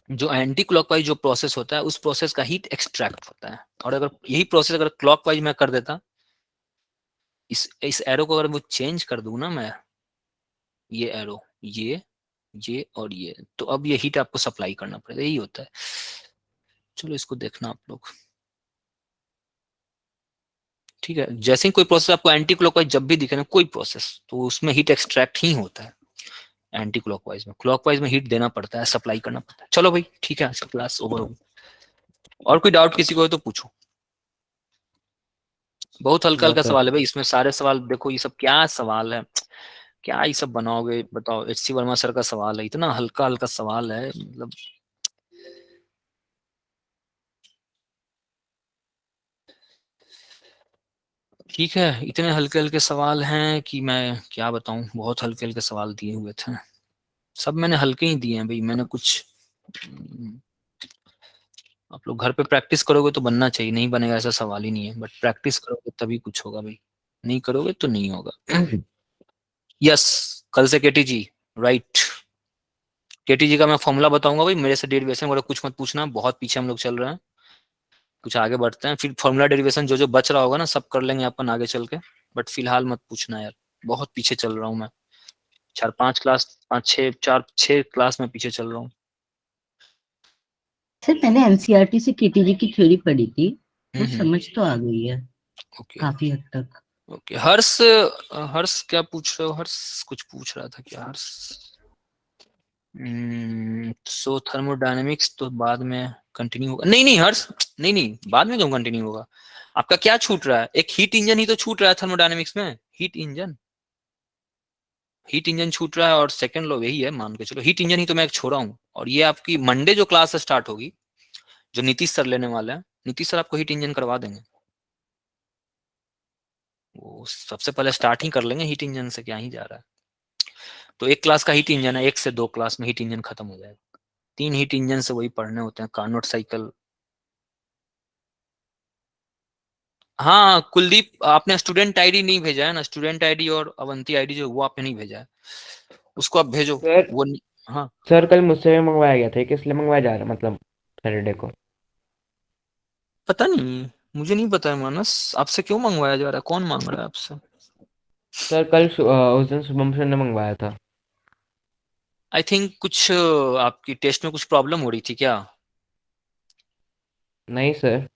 जो एंटी क्लॉकवाइज जो प्रोसेस होता है उस प्रोसेस का हीट एक्सट्रैक्ट होता है। और अगर यही प्रोसेस अगर क्लॉकवाइज में कर देता, इस एरो को अगर वो चेंज कर दूं ना मैं, ये एरो, ये और ये, तो अब ये हीट आपको सप्लाई करना पड़ेगा, यही होता है। चलो इसको देखना आप लोग, ठीक है। जैसे ही कोई प्रोसेस आपको एंटी क्लॉकवाइज जब भी दिखे ना कोई प्रोसेस, तो उसमें हीट एक्सट्रैक्ट ही होता है एंटी क्लॉकवाइज में। क्लॉकवाइज में हीट देना पड़ता है, सप्लाई करना पड़ता है। चलो भाई ठीक है, अच्छा क्लास ओवर हो गई। और कोई डाउट किसी को है तो पूछो। बहुत हल्का हल्का सवाल है भाई, इसमें सारे सवाल देखो, ये सब क्या सवाल है, क्या ये सब बनाओगे बताओ। एचसी वर्मा सर का सवाल है, इतना हल्का हल्का सवाल है, मतलब ठीक है, इतने हल्के हल्के सवाल हैं कि मैं क्या बताऊं, बहुत हल्के हल्के सवाल दिए हुए थे, सब मैंने हल्के ही दिए हैं भाई, मैंने कुछ आप लोग घर पे प्रैक्टिस करोगे तो बनना चाहिए, नहीं बनेगा ऐसा सवाल ही नहीं है, बट प्रैक्टिस करोगे तभी कुछ होगा भाई, नहीं करोगे तो नहीं होगा। यस, कल से केटी जी, राइट, केटी जी का मैं फॉर्मूला बताऊंगा भाई, मेरे से डेरिवेशन वगैरह कुछ मत पूछना, बहुत पीछे हम लोग चल रहे हैं, कुछ आगे बढ़ते हैं, फिर फॉर्मूला डेरिवेशन जो जो बच रहा होगा ना सब कर लेंगे अपन आगे चल के, बट फिलहाल मत पूछना यार, बहुत पीछे चल रहा हूँ मैं, 4-5 क्लास, 4-6 क्लास में पीछे चल रहा हूँ। सर मैंने एनसीईआरटी से केटीजी की थ्योरी पढ़ी थी, वो समझ तो आ गई है ओके काफी हद तक। ओके, हर्ष, हर्ष क्या पूछ रहे हो? हर्ष कुछ पूछ रहा था क्या हर्ष? सो थर्मोडायनेमिक्स तो बाद में कंटिन्यू होगा। नहीं नहीं हर्ष, नहीं नहीं, बाद में क्यों कंटिन्यू होगा? आपका क्या छूट रहा है? एक हीट इंजन ही तो छूट रहा है थर्मोडायनेमिक्स में, हीट इंजन छूट रहा है, और सेकंड लॉ यही है, मान के चलो हीट इंजन ही तो मैं एक छोड़ा हूँ। और ये आपकी मंडे जो क्लास स्टार्ट होगी, जो नीतीश सर लेने वाले हैं, नीतीश सर आपको हीट इंजन करवा देंगे। वो सबसे पहले स्टार्ट ही कर लेंगे हीट इंजन से, क्या ही जा रहा है। तो एक क्लास का हीट इंजन है, 1 से 2 क्लास में हीट इंजन खत्म हो जाएगा। 3 हीट इंजन से वही पढ़ने होते हैं, कार्नोट साइकिल। हाँ कुलदीप, आपने स्टूडेंट आईडी नहीं भेजा है ना, स्टूडेंट आईडी और अवंती आईडी जो वो आपने नहीं भेजा है, उसको आप भेजो। सर वो हाँ सर कल मुझसे भी मंगवाया गया था, किस लिए मंगवाया जा रहा है, मतलब सैटरडे को? पता नहीं, मुझे नहीं पता है मानस, आपसे क्यों मंगवाया जा रहा है, कौन मांग रहा है आपसे? सर कल उस दिन शुभम सर ने मंगवाया था। आई थिंक कुछ आपकी टेस्ट में कुछ प्रॉब्लम हो रही थी क्या? नहीं सर,